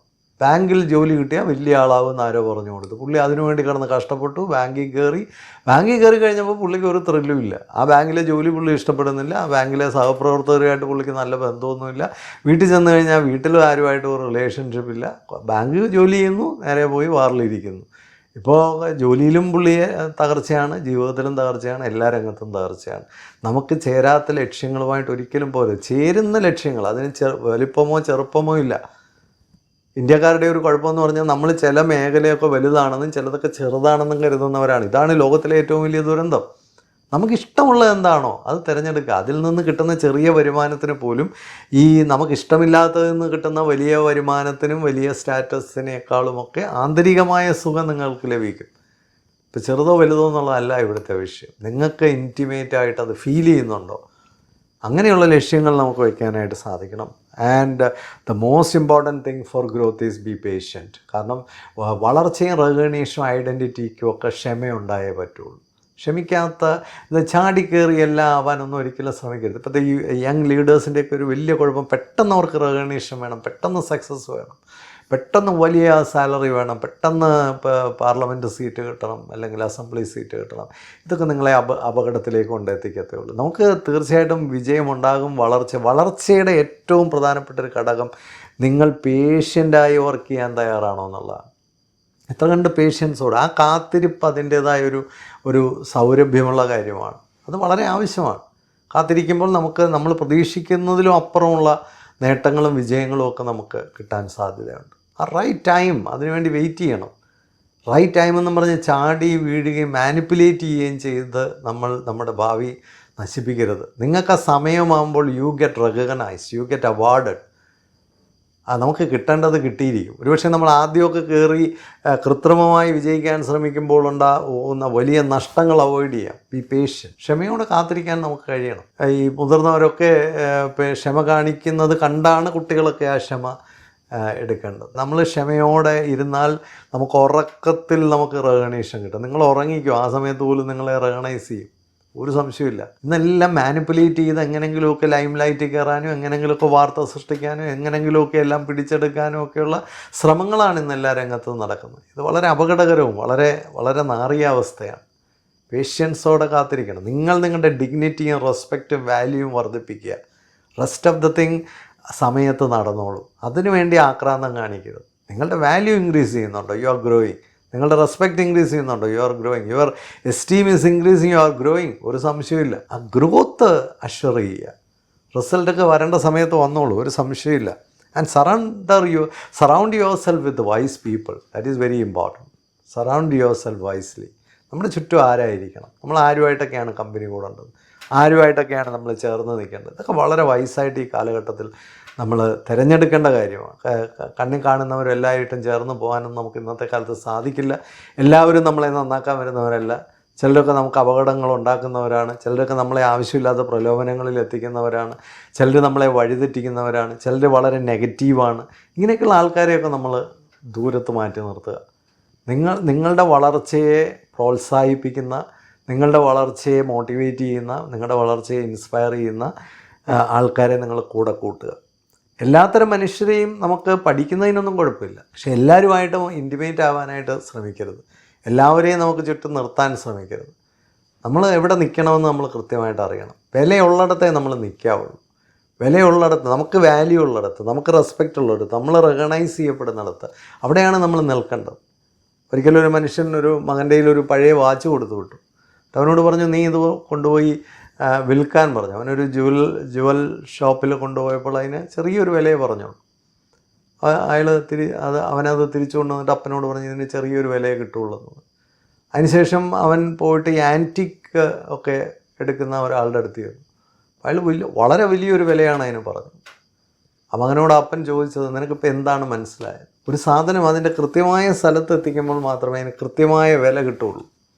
ബാങ്കിൽ ജോലി കിട്ടിയാൽ വലിയ ആളാവുമെന്ന് ആരോ പറഞ്ഞു കൊടുത്തു. പുള്ളി അതിനുവേണ്ടി കിടന്ന് കഷ്ടപ്പെട്ടു, ബാങ്കിൽ കയറി കഴിഞ്ഞപ്പോൾ പുള്ളിക്ക് ഒരു ത്രില്ലും ഇല്ല. ആ ബാങ്കിലെ ജോലി പുള്ളി ഇഷ്ടപ്പെടുന്നില്ല, ആ ബാങ്കിലെ സഹപ്രവർത്തകരുമായിട്ട് പുള്ളിക്ക് നല്ല ബന്ധമൊന്നുമില്ല, വീട്ടിൽ ചെന്ന് കഴിഞ്ഞാൽ വീട്ടിലും ആരുമായിട്ട് ഒരു റിലേഷൻഷിപ്പില്ല, ബാങ്കിൽ ജോലി ചെയ്യുന്നു, നേരെ പോയി വാറിലിരിക്കുന്നു. ഇപ്പോൾ ജോലിയിലും പുള്ളിയെ തകർച്ചയാണ്, ജീവിതത്തിലും തകർച്ചയാണ്, എല്ലാ രംഗത്തും തകർച്ചയാണ്. നമുക്ക് ചേരാത്ത ലക്ഷ്യങ്ങളുമായിട്ട് ഒരിക്കലും പോലെ ചേരുന്ന ലക്ഷ്യങ്ങൾ, അതിന് വലിപ്പമോ ചെറുപ്പമോ ഇല്ല. ഇന്ത്യക്കാരുടെ ഒരു കുഴപ്പമെന്ന് പറഞ്ഞാൽ നമ്മൾ ചില മേഖലയൊക്കെ വലുതാണെന്നും ചിലതൊക്കെ ചെറുതാണെന്നും കരുതുന്നവരാണ്. ഇതാണ് ലോകത്തിലെ ഏറ്റവും വലിയ ദുരന്തം. നമുക്കിഷ്ടമുള്ളത് എന്താണോ അത് തിരഞ്ഞെടുക്കുക. അതിൽ നിന്ന് കിട്ടുന്ന ചെറിയ വരുമാനത്തിന് പോലും ഈ നമുക്കിഷ്ടമില്ലാത്തതിൽ നിന്ന് കിട്ടുന്ന വലിയ വരുമാനത്തിനും വലിയ സ്റ്റാറ്റസിനേക്കാളുമൊക്കെ ആന്തരികമായ സുഖം നിങ്ങൾക്ക് ലഭിക്കും. ഇപ്പോൾ ചെറുതോ വലുതോ എന്നുള്ളതല്ല ഇവിടുത്തെ വിഷയം. നിങ്ങൾക്ക് ഇൻറ്റിമേറ്റായിട്ട് അത് ഫീൽ ചെയ്യുന്നുണ്ടോ? അങ്ങനെയുള്ള ലക്ഷ്യങ്ങൾ നമുക്ക് വയ്ക്കാനായിട്ട് സാധിക്കണം. And the most important thing for growth is be patient. കാരണം വളർച്ചയും റെക്കഗ്നീഷനും ഐഡൻറ്റിറ്റിക്കും ഒക്കെ ക്ഷമയുണ്ടായേ പറ്റുള്ളൂ. ക്ഷമിക്കാത്ത ഇത് ചാടിക്കയറി എല്ലാം ആവാനൊന്നും ഒരിക്കലും ശ്രമിക്കരുത്. ഇപ്പോഴത്തെ ഈ യങ് ലീഡേഴ്സിൻ്റെയൊക്കെ ഒരു വലിയ കുഴപ്പം, പെട്ടെന്ന് അവർക്ക് റെക്കഗ്നീഷൻ വേണം, പെട്ടെന്ന് സക്സസ് വേണം, പെട്ടെന്ന് വലിയ സാലറി വേണം, പെട്ടെന്ന് പാർലമെൻറ്റ് സീറ്റ് കിട്ടണം, അല്ലെങ്കിൽ അസംബ്ലി സീറ്റ് കിട്ടണം. ഇതൊക്കെ നിങ്ങളെ അപകടത്തിലേക്ക് കൊണ്ടെത്തിക്കത്തേ ഉള്ളൂ. നമുക്ക് തീർച്ചയായിട്ടും വിജയമുണ്ടാകും. വളർച്ചയുടെ ഏറ്റവും പ്രധാനപ്പെട്ട ഒരു ഘടകം നിങ്ങൾ പേഷ്യൻ്റായി വർക്ക് ചെയ്യാൻ തയ്യാറാണോ എന്നുള്ളതാണ്. എത്ര കണ്ട് പേഷ്യൻസോട് ആ കാത്തിരിപ്പ് അതിൻ്റേതായ ഒരു സൗരഭ്യമുള്ള കാര്യമാണ്. അത് വളരെ ആവശ്യമാണ്. കാത്തിരിക്കുമ്പോൾ നമ്മൾ പ്രതീക്ഷിക്കുന്നതിലും അപ്പുറമുള്ള നേട്ടങ്ങളും വിജയങ്ങളും ഒക്കെ നമുക്ക് കിട്ടാൻ സാധ്യതയുണ്ട്. ആ റൈറ്റ് ടൈം, അതിനുവേണ്ടി വെയിറ്റ് ചെയ്യണം. റൈറ്റ് ടൈം എന്ന് പറഞ്ഞ് ചാടി വീഴുകയും മാനിപ്പുലേറ്റ് ചെയ്യുകയും ചെയ്ത് നമ്മുടെ ഭാവി നശിപ്പിക്കരുത്. നിങ്ങൾക്ക് ആ സമയമാകുമ്പോൾ you get recognised, you get awarded. നമുക്ക് കിട്ടേണ്ടത് കിട്ടിയിരിക്കും. ഒരുപക്ഷെ നമ്മൾ ആദ്യമൊക്കെ കയറി കൃത്രിമമായി വിജയിക്കാൻ ശ്രമിക്കുമ്പോൾ ഉണ്ടാകുന്ന വലിയ നഷ്ടങ്ങൾ അവോയ്ഡ് ചെയ്യാം. B patient. ക്ഷമയോടെ കാത്തിരിക്കാൻ നമുക്ക് കഴിയണം. ഈ മുതിർന്നവരൊക്കെ ക്ഷമ കാണിക്കുന്നത് കണ്ടാണ് കുട്ടികളൊക്കെ ആ ക്ഷമ എടുക്കേണ്ടത്. നമ്മൾ ക്ഷമയോടെ ഇരുന്നാൽ നമുക്ക് ഉറക്കത്തിൽ നമുക്ക് റെക്കഗ്നീഷൻ കിട്ടും. നിങ്ങൾ ഉറങ്ങിക്കോ, ആ സമയത്ത് പോലും നിങ്ങളെ റെക്കഗ്നൈസ് ചെയ്യും, ഒരു സംശയമില്ല. ഇന്നെല്ലാം മാനിപ്പുലേറ്റ് ചെയ്ത് എങ്ങനെങ്കിലുമൊക്കെ ലൈം ലൈറ്റിൽ കയറാനും എങ്ങനെങ്കിലുമൊക്കെ വാർത്ത സൃഷ്ടിക്കാനും എങ്ങനെങ്കിലുമൊക്കെ എല്ലാം പിടിച്ചെടുക്കാനും ഒക്കെയുള്ള ശ്രമങ്ങളാണ് ഇന്ന് എല്ലാ രംഗത്തും നടക്കുന്നത്. ഇത് വളരെ അപകടകരവും വളരെ വളരെ നാറിയ അവസ്ഥയാണ്. പേഷ്യൻസോടെ കാത്തിരിക്കണം. നിങ്ങളുടെ ഡിഗ്നിറ്റിയും റെസ്പെക്റ്റും വാല്യൂവും വർദ്ധിപ്പിക്കുക. റെസ്റ്റ് ഓഫ് ദ തിങ് സമയത്ത് നടന്നോളൂ. അതിനുവേണ്ടി ആക്രാന്തം കാണിക്കരുത്. നിങ്ങളുടെ വാല്യൂ ഇൻക്രീസ് ചെയ്യുന്നുണ്ടോ? You are growing. നിങ്ങളുടെ റെസ്പെക്റ്റ് ഇൻക്രീസ് ചെയ്യുന്നുണ്ടോ? You are growing. Your esteem is increasing, you are growing. ഒരു സംശയമില്ല. ആ ഗ്രോത്ത് അഷ്വർ ചെയ്യുക. റിസൾട്ടൊക്കെ വരേണ്ട സമയത്ത് വന്നോളൂ, ഒരു സംശയമില്ല. And surround yourself with wise people. That is very important. Surround yourself wisely. നമ്മുടെ ചുറ്റും ആരായിരിക്കണം, നമ്മൾ ആരുമായിട്ടൊക്കെയാണ് കമ്പനി കൂടേണ്ടത്, ആരുമായിട്ടൊക്കെയാണ് നമ്മൾ ചേർന്ന് നിൽക്കേണ്ടത്. ഇതൊക്കെ വളരെ വയസ്സായിട്ട് ഈ കാലഘട്ടത്തിൽ നമ്മൾ തിരഞ്ഞെടുക്കേണ്ട കാര്യമാണ്. കണ്ണിൽ കാണുന്നവരെല്ലായിട്ടും ചേർന്ന് പോകാനും നമുക്ക് ഇന്നത്തെ കാലത്ത് സാധിക്കില്ല. എല്ലാവരും നമ്മളെ നന്നാക്കാൻ വരുന്നവരല്ല. ചിലരൊക്കെ നമുക്ക് അപകടങ്ങൾ ഉണ്ടാക്കുന്നവരാണ്, ചിലരൊക്കെ നമ്മളെ ആവശ്യമില്ലാത്ത പ്രലോഭനങ്ങളിൽ എത്തിക്കുന്നവരാണ്, ചിലർ നമ്മളെ വഴിതെറ്റിക്കുന്നവരാണ്, ചിലർ വളരെ നെഗറ്റീവാണ്. ഇങ്ങനെയൊക്കെയുള്ള ആൾക്കാരെയൊക്കെ നമ്മൾ ദൂരത്ത് മാറ്റി നിർത്തുക. നിങ്ങളുടെ വളർച്ചയെ പ്രോത്സാഹിപ്പിക്കുന്ന, നിങ്ങളുടെ വളർച്ചയെ മോട്ടിവേറ്റ് ചെയ്യുന്ന, നിങ്ങളുടെ വളർച്ചയെ ഇൻസ്പയർ ചെയ്യുന്ന ആൾക്കാരെ നിങ്ങൾ കൂടെ കൂട്ടുക. എല്ലാത്തരം മനുഷ്യരെയും നമുക്ക് പഠിക്കുന്നതിനൊന്നും കുഴപ്പമില്ല, പക്ഷെ എല്ലാവരുമായിട്ടും ഇൻറ്റിമേറ്റ് ആവാനായിട്ട് ശ്രമിക്കരുത്. എല്ലാവരെയും നമുക്ക് ചുറ്റും നിർത്താൻ ശ്രമിക്കരുത്. നമ്മൾ എവിടെ നിൽക്കണമെന്ന് നമ്മൾ കൃത്യമായിട്ട് അറിയണം. വിലയുള്ളിടത്തേ നമ്മൾ നിൽക്കാവുള്ളൂ. വിലയുള്ളിടത്ത്, നമുക്ക് വാല്യൂ ഉള്ളിടത്ത്, നമുക്ക് റെസ്പെക്റ്റ് ഉള്ളിടത്ത്, നമ്മൾ റെക്കഗ്നൈസ് ചെയ്യപ്പെടുന്നിടത്ത് അവിടെയാണ് നമ്മൾ നിൽക്കേണ്ടത്. ഒരിക്കലും ഒരു മനുഷ്യൻ ഒരു മകൻ്റെ കയ്യിൽ പഴയ വാച്ച് കൊടുത്തു വിട്ടു. അവനോട് പറഞ്ഞു, നീ ഇത് കൊണ്ടുപോയി വിൽക്കാൻ പറഞ്ഞു. അവനൊരു ജുവൽ ഷോപ്പിൽ കൊണ്ടുപോയപ്പോൾ അതിന് ചെറിയൊരു വിലയെ പറഞ്ഞോളൂ. അവനത് തിരിച്ചു കൊണ്ടുവന്നിട്ട് അപ്പനോട് പറഞ്ഞു, ഇതിന് ചെറിയൊരു വിലയെ കിട്ടുള്ളൂ എന്ന്. അതിനുശേഷം അവൻ പോയിട്ട് ഈ ആൻറ്റിക് ഒക്കെ എടുക്കുന്ന ഒരാളുടെ അടുത്ത് ചെന്നു. അയാൾ വളരെ വലിയൊരു വിലയാണ് അതിന് പറഞ്ഞത്. ആ മകനോട് അപ്പൻ ചോദിച്ചത്, നിനക്കിപ്പോൾ എന്താണ് മനസ്സിലായത്? ഒരു സാധനം അതിൻ്റെ കൃത്യമായ സ്ഥലത്ത് എത്തിക്കുമ്പോൾ മാത്രമേ അതിന് കൃത്യമായ വില കിട്ടുള്ളൂ.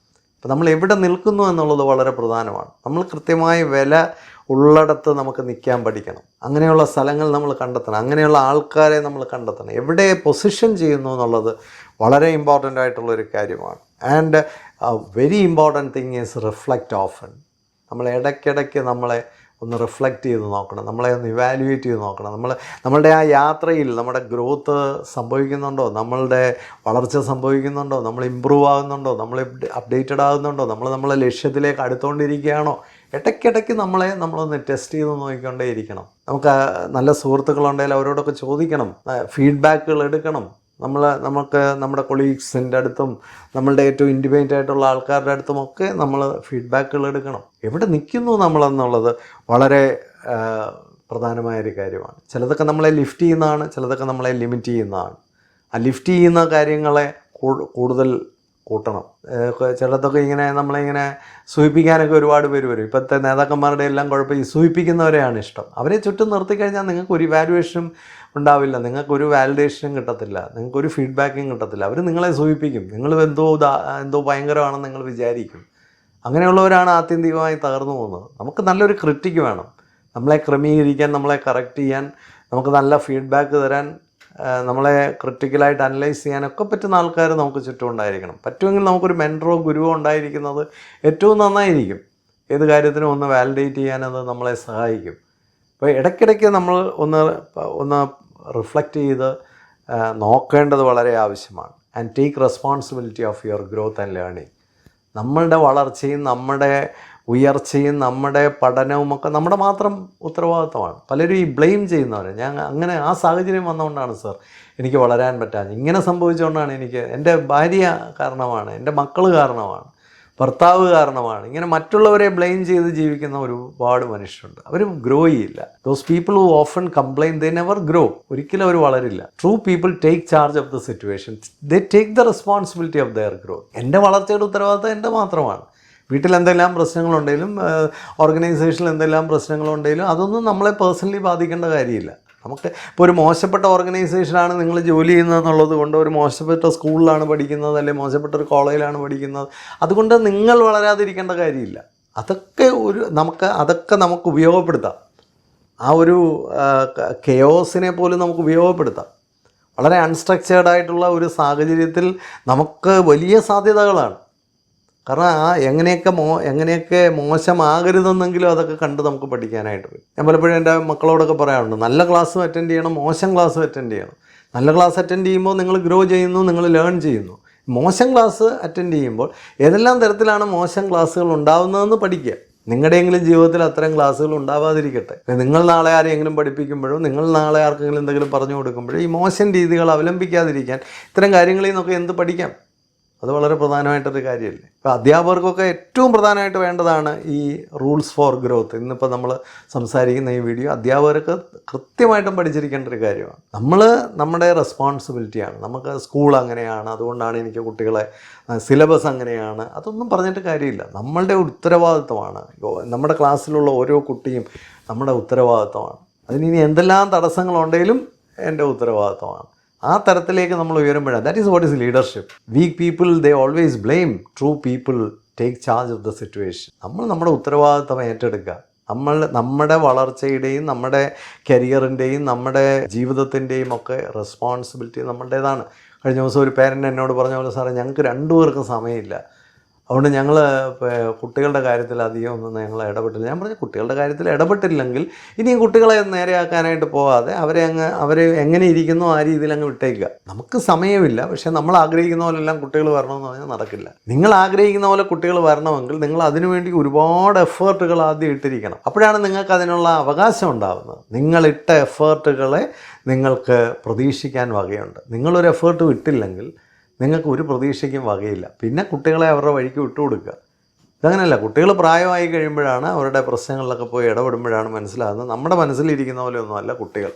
അപ്പോൾ നമ്മൾ എവിടെ നിൽക്കുന്നു എന്നുള്ളത് വളരെ പ്രധാനമാണ്. നമ്മൾ കൃത്യമായ വില ഉള്ളിടത്ത് നമുക്ക് നിൽക്കാൻ പഠിക്കണം. അങ്ങനെയുള്ള സ്ഥലങ്ങൾ നമ്മൾ കണ്ടെത്തണം, അങ്ങനെയുള്ള ആൾക്കാരെ നമ്മൾ കണ്ടെത്തണം. എവിടെ പൊസിഷൻ ചെയ്യുന്നു എന്നുള്ളത് വളരെ ഇമ്പോർട്ടൻ്റ് ആയിട്ടുള്ളൊരു കാര്യമാണ്. And very important thing is reflect often. നമ്മൾ ഇടയ്ക്കിടയ്ക്ക് നമ്മളെ ഒന്ന് റിഫ്ലക്റ്റ് ചെയ്ത് നോക്കണം, നമ്മളെ ഒന്ന് ഇവാലുവേറ്റ് ചെയ്ത് നോക്കണം. നമ്മളുടെ ആ യാത്രയിൽ നമ്മുടെ ഗ്രോത്ത് സംഭവിക്കുന്നുണ്ടോ, നമ്മളുടെ വളർച്ച സംഭവിക്കുന്നുണ്ടോ, നമ്മൾ ഇമ്പ്രൂവ് ആകുന്നുണ്ടോ, നമ്മൾ അപ്ഡേറ്റഡ് ആകുന്നുണ്ടോ, നമ്മളെ ലക്ഷ്യത്തിലേക്ക് അടുത്തുകൊണ്ടിരിക്കുകയാണോ. ഇടയ്ക്കിടയ്ക്ക് നമ്മളൊന്ന് ടെസ്റ്റ് ചെയ്ത് നോക്കിക്കൊണ്ടേ ഇരിക്കണം. നമുക്ക് നല്ല സുഹൃത്തുക്കളുണ്ടെങ്കിൽ അവരോടൊക്കെ ചോദിക്കണം, ഫീഡ്ബാക്കുകൾ എടുക്കണം. നമുക്ക് നമ്മുടെ കൊളീഗ്സിൻ്റെ അടുത്തും നമ്മളുടെ ഏറ്റവും ഇൻറ്റിമേറ്റ് ആയിട്ടുള്ള ആൾക്കാരുടെ അടുത്തുമൊക്കെ നമ്മൾ ഫീഡ്ബാക്കുകൾ എടുക്കണം. എവിടെ നിൽക്കുന്നു നമ്മളെന്നുള്ളത് വളരെ പ്രധാനമായൊരു കാര്യമാണ്. ചിലതൊക്കെ നമ്മളെ ലിഫ്റ്റ് ചെയ്യുന്നതാണ്, ചിലതൊക്കെ നമ്മളെ ലിമിറ്റ് ചെയ്യുന്നതാണ്. ആ ലിഫ്റ്റ് ചെയ്യുന്ന കാര്യങ്ങളെ കൂടുതൽ കൂട്ടണം. ചിലതൊക്കെ നമ്മളിങ്ങനെ സൂചിപ്പിക്കാനൊക്കെ ഒരുപാട് പേര് വരും. ഇപ്പോഴത്തെ നേതാക്കന്മാരുടെ എല്ലാം കുഴപ്പം ഈ സൂചിപ്പിക്കുന്നവരെയാണ് ഇഷ്ടം. അവരെ ചുറ്റും നിർത്തിക്കഴിഞ്ഞാൽ നിങ്ങൾക്ക് ഒരു ഇവാലുവേഷനും ഉണ്ടാവില്ല, നിങ്ങൾക്കൊരു വാലിഡേഷനും കിട്ടത്തില്ല, നിങ്ങൾക്കൊരു ഫീഡ്ബാക്കും കിട്ടത്തില്ല. അവർ നിങ്ങളെ സൂചിപ്പിക്കും, നിങ്ങൾ എന്തോ ഭയങ്കരമാണെന്ന് നിങ്ങൾ വിചാരിക്കും. അങ്ങനെയുള്ളവരാണ് ആത്യന്തികമായി തകർന്നു പോകുന്നത്. നമുക്ക് നല്ലൊരു ക്രിറ്റിക്ക് വേണം, നമ്മളെ ക്രമീകരിക്കാൻ, നമ്മളെ കറക്റ്റ് ചെയ്യാൻ, നമുക്ക് നല്ല ഫീഡ്ബാക്ക് തരാൻ, നമ്മളെ ക്രിട്ടിക്കലായിട്ട് അനലൈസ് ചെയ്യാനൊക്കെ പറ്റുന്ന ആൾക്കാർ നമുക്ക് ചുറ്റും ഉണ്ടായിരിക്കണം. പറ്റുമെങ്കിൽ നമുക്കൊരു മെൻറ്ററോ ഗുരുവോ ഉണ്ടായിരിക്കുന്നത് ഏറ്റവും നന്നായിരിക്കും. ഏത് കാര്യത്തിനും ഒന്ന് വാലിഡേറ്റ് ചെയ്യാനത് നമ്മളെ സഹായിക്കും. അപ്പോൾ ഇടയ്ക്കിടയ്ക്ക് നമ്മൾ ഒന്ന് റിഫ്ലക്റ്റ് ചെയ്ത് നോക്കേണ്ടത് വളരെ ആവശ്യമാണ്. And take responsibility of your growth and learning. നമ്മളുടെ വളർച്ചയും നമ്മുടെ ഉയർച്ചയും നമ്മുടെ പഠനവുമൊക്കെ നമ്മുടെ മാത്രം ഉത്തരവാദിത്തമാണ്. പലരും ഈ ബ്ലെയിം ചെയ്യുന്നവർ, ഞാൻ അങ്ങനെ ആ സാഹചര്യം വന്നുകൊണ്ടാണ് സാർ എനിക്ക് വളരാൻ പറ്റാതെ, ഇങ്ങനെ സംഭവിച്ചുകൊണ്ടാണ് എൻ്റെ ഭാര്യ കാരണമാണ്, എൻ്റെ മക്കൾ കാരണമാണ്, ഭർത്താവ് കാരണമാണ്, ഇങ്ങനെ മറ്റുള്ളവരെ ബ്ലെയിം ചെയ്ത് ജീവിക്കുന്ന ഒരുപാട് മനുഷ്യരുണ്ട്. അവർ ഗ്രോ ചെയ്യില്ല. Those people who often complain they never grow. ഒരിക്കലും അവർ വളരില്ല. True people take charge of the situation, they take the responsibility of their growth. എൻ്റെ വളർച്ചയുടെ ഉത്തരവാദിത്തം എൻ്റെ മാത്രമാണ്. വീട്ടിൽ എന്തെല്ലാം പ്രശ്നങ്ങളുണ്ടെങ്കിലും ഓർഗനൈസേഷനിൽ എന്തെല്ലാം പ്രശ്നങ്ങളുണ്ടെങ്കിലും അതൊന്നും നമ്മളെ പേഴ്സണലി ബാധിക്കേണ്ട കാര്യമില്ല. നമുക്ക് ഇപ്പോൾ ഒരു മോശപ്പെട്ട ഓർഗനൈസേഷനാണ് നിങ്ങൾ ജോലി ചെയ്യുന്നതെന്നുള്ളത് കൊണ്ട്, ഒരു മോശപ്പെട്ട സ്കൂളിലാണ് പഠിക്കുന്നത്, അല്ലെങ്കിൽ മോശപ്പെട്ട ഒരു കോളേജിലാണ് പഠിക്കുന്നത്, അതുകൊണ്ട് നിങ്ങൾ വളരാതിരിക്കേണ്ട കാര്യമില്ല. അതൊക്കെ നമുക്ക് ഉപയോഗപ്പെടുത്താം. ആ ഒരു കെയോസിനെ പോലും നമുക്ക് ഉപയോഗപ്പെടുത്താം. വളരെ അൺസ്ട്രക്ചേർഡ് ആയിട്ടുള്ള ഒരു സാഹചര്യത്തിൽ നമുക്ക് വലിയ സാധ്യതകളാണ്. കാരണം എങ്ങനെയൊക്കെ മോശമാകരുതെന്നെങ്കിലും അതൊക്കെ കണ്ട് നമുക്ക് പഠിക്കാനായിട്ട് വരും. ഞാൻ പലപ്പോഴും എൻ്റെ മക്കളോടൊക്കെ പറയാറുണ്ട്, നല്ല ക്ലാസ്സും അറ്റൻഡ് ചെയ്യണം, മോശം ക്ലാസ്സും അറ്റൻഡ് ചെയ്യണം. നല്ല ക്ലാസ് അറ്റൻഡ് ചെയ്യുമ്പോൾ നിങ്ങൾ ഗ്രോ ചെയ്യുന്നു, നിങ്ങൾ ലേൺ ചെയ്യുന്നു. മോശം ക്ലാസ് അറ്റൻഡ് ചെയ്യുമ്പോൾ ഏതെല്ലാം തരത്തിലാണ് മോശം ക്ലാസ്സുകൾ ഉണ്ടാകുന്നതെന്ന് പഠിക്കുക. നിങ്ങളുടെയെങ്കിലും ജീവിതത്തിൽ അത്തരം ക്ലാസ്സുകൾ ഉണ്ടാവാതിരിക്കട്ടെ. നിങ്ങൾ നാളെ ആരെയെങ്കിലും പഠിപ്പിക്കുമ്പോഴോ, നിങ്ങൾ നാളെ ആർക്കെങ്കിലും എന്തെങ്കിലും പറഞ്ഞു കൊടുക്കുമ്പോഴോ ഈ മോശം രീതികൾ അവലംബിക്കാതിരിക്കാൻ ഇത്തരം കാര്യങ്ങളിൽ നിന്നൊക്കെ എന്ത് പഠിക്കാം? അത് വളരെ പ്രധാനമായിട്ടൊരു കാര്യമല്ലേ. ഇപ്പോൾ അധ്യാപകർക്കൊക്കെ ഏറ്റവും പ്രധാനമായിട്ട് വേണ്ടതാണ് ഈ റൂൾസ് ഫോർ ഗ്രോത്ത്. ഇന്നിപ്പോൾ നമ്മൾ സംസാരിക്കുന്ന ഈ വീഡിയോ അധ്യാപകർക്ക് കൃത്യമായിട്ടും പഠിച്ചിരിക്കേണ്ട ഒരു കാര്യമാണ്. നമ്മുടെ റെസ്പോൺസിബിലിറ്റിയാണ്. നമുക്ക് സ്കൂൾ അങ്ങനെയാണ്, അതുകൊണ്ടാണ് എനിക്ക് കുട്ടികളെ, സിലബസ് അങ്ങനെയാണ്, അതൊന്നും പറഞ്ഞിട്ട് കാര്യമില്ല. നമ്മളുടെ ഉത്തരവാദിത്വമാണ്. നമ്മുടെ ക്ലാസ്സിലുള്ള ഓരോ കുട്ടിയും നമ്മുടെ ഉത്തരവാദിത്വമാണ്. അതിനി എന്തെല്ലാം തടസ്സങ്ങളുണ്ടെങ്കിലും എൻ്റെ ഉത്തരവാദിത്വമാണ്. ആ തരത്തിലേക്ക് നമ്മൾ ഉയരുമ്പോഴാണ്, that is what is leadership. Weak people they always blame, true people take charge of the situation. നമ്മുടെ ഉത്തരവാദിത്തം ഏറ്റെടുക്കുക. നമ്മുടെ വളർച്ചയുടെയും നമ്മുടെ കരിയറിൻ്റെയും നമ്മുടെ ജീവിതത്തിൻ്റെയും ഒക്കെ റെസ്പോൺസിബിലിറ്റി നമ്മുടേതാണ്. കഴിഞ്ഞ ദിവസം ഒരു പേരൻ്റ് എന്നോട് പറഞ്ഞ പോലെ, സാറേ ഞങ്ങൾക്ക് രണ്ടുപേർക്കും സമയമില്ല, അതുകൊണ്ട് ഞങ്ങൾ കുട്ടികളുടെ കാര്യത്തിൽ അധികം ഒന്നും ഞങ്ങൾ ഇടപെട്ടില്ല. ഞാൻ പറഞ്ഞു, കുട്ടികളുടെ കാര്യത്തിൽ ഇടപെട്ടില്ലെങ്കിൽ ഇനിയും കുട്ടികളെ നേരെയാക്കാനായിട്ട് പോകാതെ അവരെ എങ്ങനെ ഇരിക്കുന്നോ ആ രീതിയിൽ അങ്ങ് വിട്ടേക്കുക. നമുക്ക് സമയമില്ല, പക്ഷേ നമ്മൾ ആഗ്രഹിക്കുന്ന പോലെല്ലാം കുട്ടികൾ വരണമെന്ന് പറഞ്ഞാൽ നടക്കില്ല. നിങ്ങൾ ആഗ്രഹിക്കുന്ന പോലെ കുട്ടികൾ വരണമെങ്കിൽ നിങ്ങൾ അതിനുവേണ്ടി ഒരുപാട് എഫേർട്ടുകൾ ആദ്യം ഇട്ടിരിക്കണം. അപ്പോഴാണ് നിങ്ങൾക്ക് അതിനുള്ള അവകാശം ഉണ്ടാകുന്നത്. നിങ്ങളിട്ട എഫേർട്ടുകളെ നിങ്ങൾക്ക് പ്രതീക്ഷിക്കാൻ വകയുണ്ട്. നിങ്ങളൊരു എഫേർട്ട് ഇട്ടില്ലെങ്കിൽ നിങ്ങൾക്ക് ഒരു പ്രതീക്ഷയ്ക്കും വകയില്ല. പിന്നെ കുട്ടികളെ അവരുടെ വഴിക്ക് വിട്ടുകൊടുക്കുക. ഇതങ്ങനെയല്ല. കുട്ടികൾ പ്രായമായി കഴിയുമ്പോഴാണ്, അവരുടെ പ്രശ്നങ്ങളിലൊക്കെ പോയി ഇടപെടുമ്പോഴാണ് മനസ്സിലാകുന്നത് നമ്മുടെ മനസ്സിലിരിക്കുന്ന പോലെയൊന്നുമല്ല കുട്ടികൾ.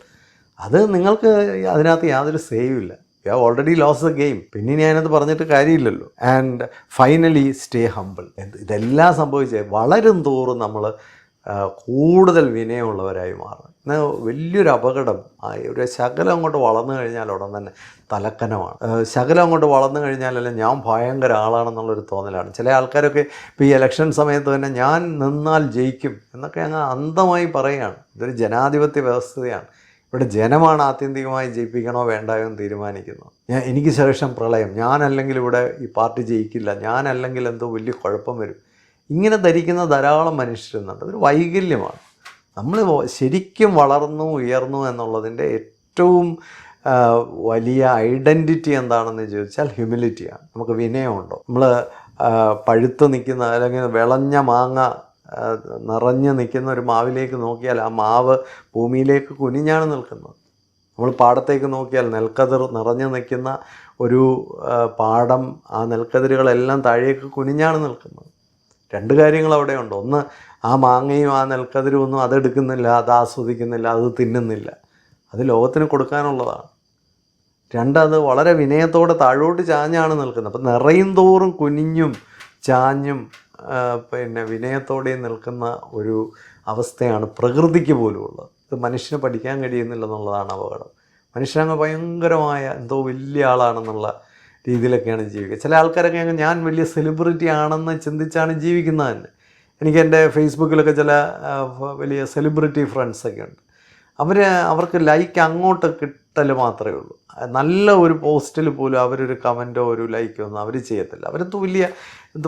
അത് നിങ്ങൾക്ക് അതിനകത്ത് യാതൊരു സേവുമില്ല. You have already lose the game. പിന്നെ ഇനി അതിനകത്ത് പറഞ്ഞിട്ട് കാര്യമില്ലല്ലോ. And finally stay humble. ഇതെല്ലാം സംഭവിച്ചേ വളരും തോറും നമ്മൾ കൂടുതൽ വിനയമുള്ളവരായി മാറും. എന്നാൽ വലിയൊരു അപകടം, ഒരു ശകലം അങ്ങോട്ട് വളർന്നു കഴിഞ്ഞാൽ ഉടൻ തന്നെ തലക്കനമാണ്. ശകലം അങ്ങോട്ട് വളർന്നു കഴിഞ്ഞാലല്ല ഞാൻ ഭയങ്കര ആളാണെന്നുള്ളൊരു തോന്നലാണ്. ചില ആൾക്കാരൊക്കെ ഇപ്പോൾ ഈ ഇലക്ഷൻ സമയത്ത് തന്നെ ഞാൻ നിന്നാൽ ജയിക്കും എന്നൊക്കെ അങ്ങ് അന്ധമായി പറയുകയാണ്. ഇതൊരു ജനാധിപത്യ വ്യവസ്ഥയാണ്. ഇവിടെ ജനമാണ് ആത്യന്തികമായി ജയിപ്പിക്കണോ വേണ്ടായോ എന്ന് തീരുമാനിക്കുന്നത്. എനിക്ക് ശേഷം പ്രളയം, ഞാനല്ലെങ്കിൽ ഇവിടെ ഈ പാർട്ടി ജയിക്കില്ല, ഞാനല്ലെങ്കിൽ എന്തോ വലിയ കുഴപ്പം വരും, ഇങ്ങനെ ധരിക്കുന്ന ധാരാളം മനുഷ്യരുന്നുണ്ട്. അതൊരു വൈകല്യമാണ്. നമ്മൾ ശരിക്കും വളർന്നു ഉയർന്നു എന്നുള്ളതിൻ്റെ ഏറ്റവും വലിയ ഐഡൻറ്റിറ്റി എന്താണെന്ന് ചോദിച്ചാൽ ഹ്യൂമിലിറ്റിയാണ്. നമുക്ക് വിനയമുണ്ടോ? നമ്മൾ പഴുത്ത് നിൽക്കുന്ന അല്ലെങ്കിൽ വിളഞ്ഞ മാങ്ങ നിറഞ്ഞ് നിൽക്കുന്ന ഒരു മാവിലേക്ക് നോക്കിയാൽ ആ മാവ് ഭൂമിയിലേക്ക് കുനിഞ്ഞാണ് നിൽക്കുന്നത്. നമ്മൾ പാടത്തേക്ക് നോക്കിയാൽ നെൽക്കതിർ നിറഞ്ഞു നിൽക്കുന്ന ഒരു പാടം, ആ നെൽക്കതിരുകളെല്ലാം താഴേക്ക് കുനിഞ്ഞാണ് നിൽക്കുന്നത്. രണ്ട് കാര്യങ്ങൾ അവിടെയുണ്ട്. ഒന്ന്, ആ മാങ്ങയും ആ നെൽക്കതിരും ഒന്നും അതെടുക്കുന്നില്ല, അത് ആസ്വദിക്കുന്നില്ല, അത് തിന്നുന്നില്ല, അത് ലോകത്തിന് കൊടുക്കാനുള്ളതാണ്. രണ്ട്, അത് വളരെ വിനയത്തോടെ താഴോട്ട് ചാഞ്ഞാണ് നിൽക്കുന്നത്. അപ്പം നിറയും തോറും കുനിഞ്ഞും ചാഞ്ഞും വിനയത്തോടെയും നിൽക്കുന്ന ഒരു അവസ്ഥയാണ് പ്രകൃതിക്ക് പോലും ഉള്ളത്. ഇത് മനുഷ്യന് പഠിക്കാൻ കഴിയുന്നില്ലെന്നുള്ളതാണ് അപകടം. മനുഷ്യനങ്ങ് ഭയങ്കരമായ എന്തോ വലിയ ആളാണെന്നുള്ള രീതിയിലൊക്കെയാണ് ജീവിക്കുക. ചില ആൾക്കാരൊക്കെ അങ്ങ് ഞാൻ വലിയ സെലിബ്രിറ്റി ആണെന്ന് ചിന്തിച്ചാണ് ജീവിക്കുന്നത് തന്നെ. എനിക്ക് എൻ്റെ ഫേസ്ബുക്കിലൊക്കെ ചില വലിയ സെലിബ്രിറ്റി ഫ്രണ്ട്സൊക്കെ ഉണ്ട്. അവർക്ക് ലൈക്ക് അങ്ങോട്ട് കിട്ടൽ മാത്രമേ ഉള്ളൂ. നല്ല ഒരു പോസ്റ്റിൽ പോലും അവരൊരു കമൻറ്റോ ഒരു ലൈക്കോ ഒന്നും അവർ ചെയ്യത്തില്ല. അവരെന്തോ വലിയ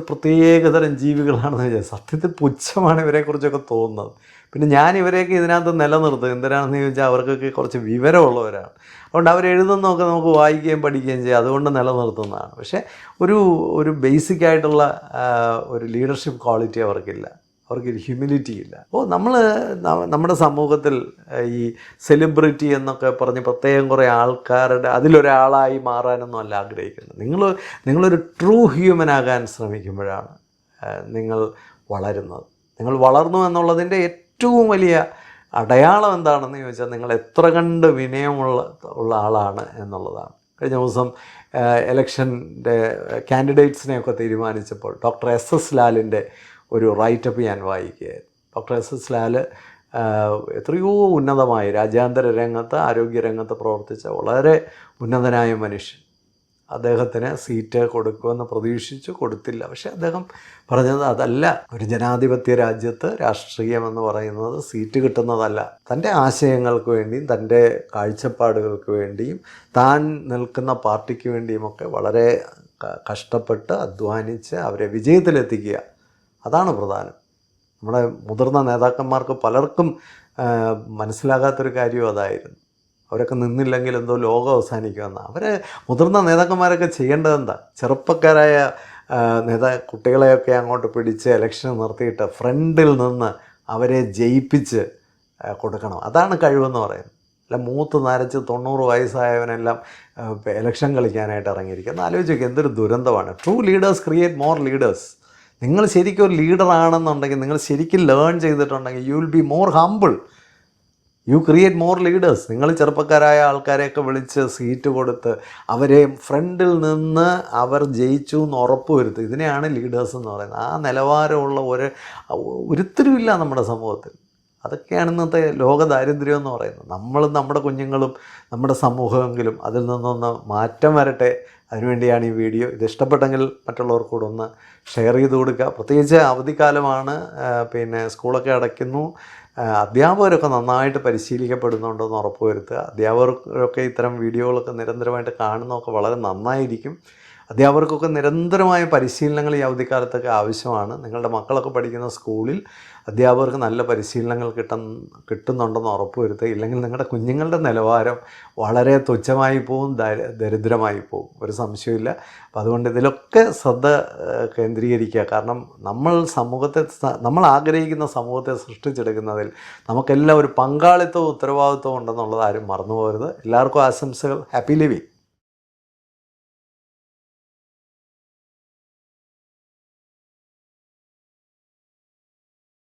പ്രത്യേകതരം ജീവികളാണെന്ന് വെച്ചാൽ സത്യത്തിൽ പുച്ഛമാണ് ഇവരെക്കുറിച്ചൊക്കെ തോന്നുന്നത്. പിന്നെ ഞാൻ ഇവരെയൊക്കെ ഇതിനകത്ത് നിലനിർത്തും. എന്തിനാണെന്ന് ചോദിച്ചാൽ അവർക്കൊക്കെ കുറച്ച് വിവരമുള്ളവരാണ്. അതുകൊണ്ട് അവരെഴുതുന്നതൊക്കെ നമുക്ക് വായിക്കുകയും പഠിക്കുകയും ചെയ്യാം. അതുകൊണ്ട് നിലനിർത്തുന്നതാണ്. പക്ഷേ ഒരു ബേസിക് ആയിട്ടുള്ള ഒരു ലീഡർഷിപ്പ് ക്വാളിറ്റി അവർക്കില്ല. അവർക്കൊരു ഹ്യൂമിലിറ്റി ഇല്ല. അപ്പോൾ നമ്മുടെ സമൂഹത്തിൽ ഈ സെലിബ്രിറ്റി എന്നൊക്കെ പറഞ്ഞ് പ്രത്യേകം കുറേ ആൾക്കാരുടെ അതിലൊരാളായി മാറാനൊന്നും അല്ല ആഗ്രഹിക്കുന്നത്. നിങ്ങളൊരു ട്രൂ ഹ്യൂമൻ ആകാൻ ശ്രമിക്കുമ്പോഴാണ് നിങ്ങൾ വളരുന്നത്. നിങ്ങൾ വളർന്നു എന്നുള്ളതിൻ്റെ ഏറ്റവും വലിയ അടയാളം എന്താണെന്ന് ചോദിച്ചാൽ നിങ്ങൾ എത്ര കണ്ട് വിനയമുള്ള ആളാണ് എന്നുള്ളതാണ്. കഴിഞ്ഞ ദിവസം ഇലക്ഷൻ്റെ കാൻഡിഡേറ്റ്സിനെയൊക്കെ തീരുമാനിച്ചപ്പോൾ ഡോക്ടർ SS ലാലിൻ്റെ ഒരു റൈറ്റപ്പ് ഞാൻ വായിക്കുകയായിരുന്നു. ഡോക്ടർ SS ലാൽ എത്രയോ ഉന്നതമായി രാജ്യാന്തര രംഗത്ത് ആരോഗ്യരംഗത്ത് പ്രവർത്തിച്ച വളരെ ഉന്നതനായ മനുഷ്യൻ. അദ്ദേഹത്തിന് സീറ്റ് കൊടുക്കുമെന്ന് പ്രതീക്ഷിച്ചു, കൊടുത്തില്ല. പക്ഷേ അദ്ദേഹം പറഞ്ഞത് അതല്ല, ഒരു ജനാധിപത്യ രാജ്യത്ത് രാഷ്ട്രീയം എന്ന് പറയുന്നത് സീറ്റ് കിട്ടുന്നതല്ല. തൻ്റെ ആശയങ്ങൾക്ക് വേണ്ടിയും തൻ്റെ കാഴ്ചപ്പാടുകൾക്ക് വേണ്ടിയും താൻ നിൽക്കുന്ന പാർട്ടിക്ക് വേണ്ടിയുമൊക്കെ വളരെ കഷ്ടപ്പെട്ട് അധ്വാനിച്ച് അവരെ വിജയത്തിലെത്തിക്കുക, അതാണ് പ്രധാനം. നമ്മുടെ മുതിർന്ന നേതാക്കന്മാർക്ക് പലർക്കും മനസ്സിലാകാത്തൊരു കാര്യം അതായിരുന്നു. അവരൊക്കെ നിന്നില്ലെങ്കിൽ എന്തോ ലോകം അവസാനിക്കുമെന്ന്. മുതിർന്ന നേതാക്കന്മാരൊക്കെ ചെയ്യേണ്ടത് എന്താ? ചെറുപ്പക്കാരായ കുട്ടികളെയൊക്കെ അങ്ങോട്ട് പിടിച്ച് ഇലക്ഷൻ നിർത്തിയിട്ട് ഫ്രണ്ടിൽ നിന്ന് അവരെ ജയിപ്പിച്ച് കൊടുക്കണം. അതാണ് കഴിവെന്ന് പറയുന്നത്. അല്ല മൂത്ത് നരച്ച് 90 വയസ്സായവനെല്ലാം ഇലക്ഷൻ കളിക്കാനായിട്ട് ഇറങ്ങിയിരിക്കുന്നത്. ആലോചിച്ച് നോക്കി, എന്തൊരു ദുരന്തമാണ്. True leaders create more leaders. നിങ്ങൾ ശരിക്കും ഒരു ലീഡറാണെന്നുണ്ടെങ്കിൽ, നിങ്ങൾ ശരിക്കും ലേൺ ചെയ്തിട്ടുണ്ടെങ്കിൽ, you will be more humble, you create more leaders. നിങ്ങൾ ചെറുപ്പക്കാരായ ആൾക്കാരെയൊക്കെ വിളിച്ച് സീറ്റ് കൊടുത്ത് അവരെ ഫ്രണ്ടിൽ നിന്ന് അവർ ജയിച്ചു എന്ന് ഉറപ്പ് വരുത്തും. ഇതിനെയാണ് ലീഡേഴ്സ് എന്ന് പറയുന്നത്. ആ നിലവാരമുള്ള ഒരുത്തരുമില്ല നമ്മുടെ സമൂഹത്തിൽ. അതൊക്കെയാണ് ഇന്നത്തെ ലോക ദാരിദ്ര്യം എന്ന് പറയുന്നത്. നമ്മുടെ കുഞ്ഞുങ്ങളും നമ്മുടെ സമൂഹമെങ്കിലും അതിൽ നിന്നൊന്ന് മാറ്റം വരട്ടെ. അതിനുവേണ്ടിയാണ് ഈ വീഡിയോ. ഇത് ഇഷ്ടപ്പെട്ടെങ്കിൽ മറ്റുള്ളവർക്ക് കൂടെ ഒന്ന് ഷെയർ ചെയ്ത് കൊടുക്കുക. പ്രത്യേകിച്ച് അവധിക്കാലമാണ്, സ്കൂളൊക്കെ അടയ്ക്കുന്നു. അധ്യാപകരൊക്കെ നന്നായിട്ട് പരിശീലിക്കപ്പെടുന്നുണ്ടോ എന്ന് ഉറപ്പ് വരുത്തുക. അധ്യാപകരൊക്കെ ഇത്തരം വീഡിയോകളൊക്കെ നിരന്തരമായിട്ട് കാണുന്നതൊക്കെ വളരെ നന്നായിരിക്കും. അധ്യാപകർക്കൊക്കെ നിരന്തരമായ പരിശീലനങ്ങൾ ഈ അവധിക്കാലത്തൊക്കെ ആവശ്യമാണ്. നിങ്ങളുടെ മക്കളൊക്കെ പഠിക്കുന്ന സ്കൂളിൽ അധ്യാപകർക്ക് നല്ല പരിശീലനങ്ങൾ കിട്ടുന്നുണ്ടെന്ന് ഉറപ്പ് വരുത്തുക. ഇല്ലെങ്കിൽ നിങ്ങളുടെ കുഞ്ഞുങ്ങളുടെ നിലവാരം വളരെ തുച്ഛമായി പോവും, ദരിദ്രമായി പോവും, ഒരു സംശയമില്ല. അപ്പോൾ അതുകൊണ്ട് ഇതിലൊക്കെ ശ്രദ്ധ കേന്ദ്രീകരിക്കുക. കാരണം നമ്മൾ ആഗ്രഹിക്കുന്ന സമൂഹത്തെ സൃഷ്ടിച്ചെടുക്കുന്നതിൽ നമുക്കെല്ലാം ഒരു പങ്കാളിത്തവും ഉത്തരവാദിത്വവും ഉണ്ടെന്നുള്ളത് ആരും മറന്നു പോകരുത്. എല്ലാവർക്കും ആശംസകൾ. Happy living.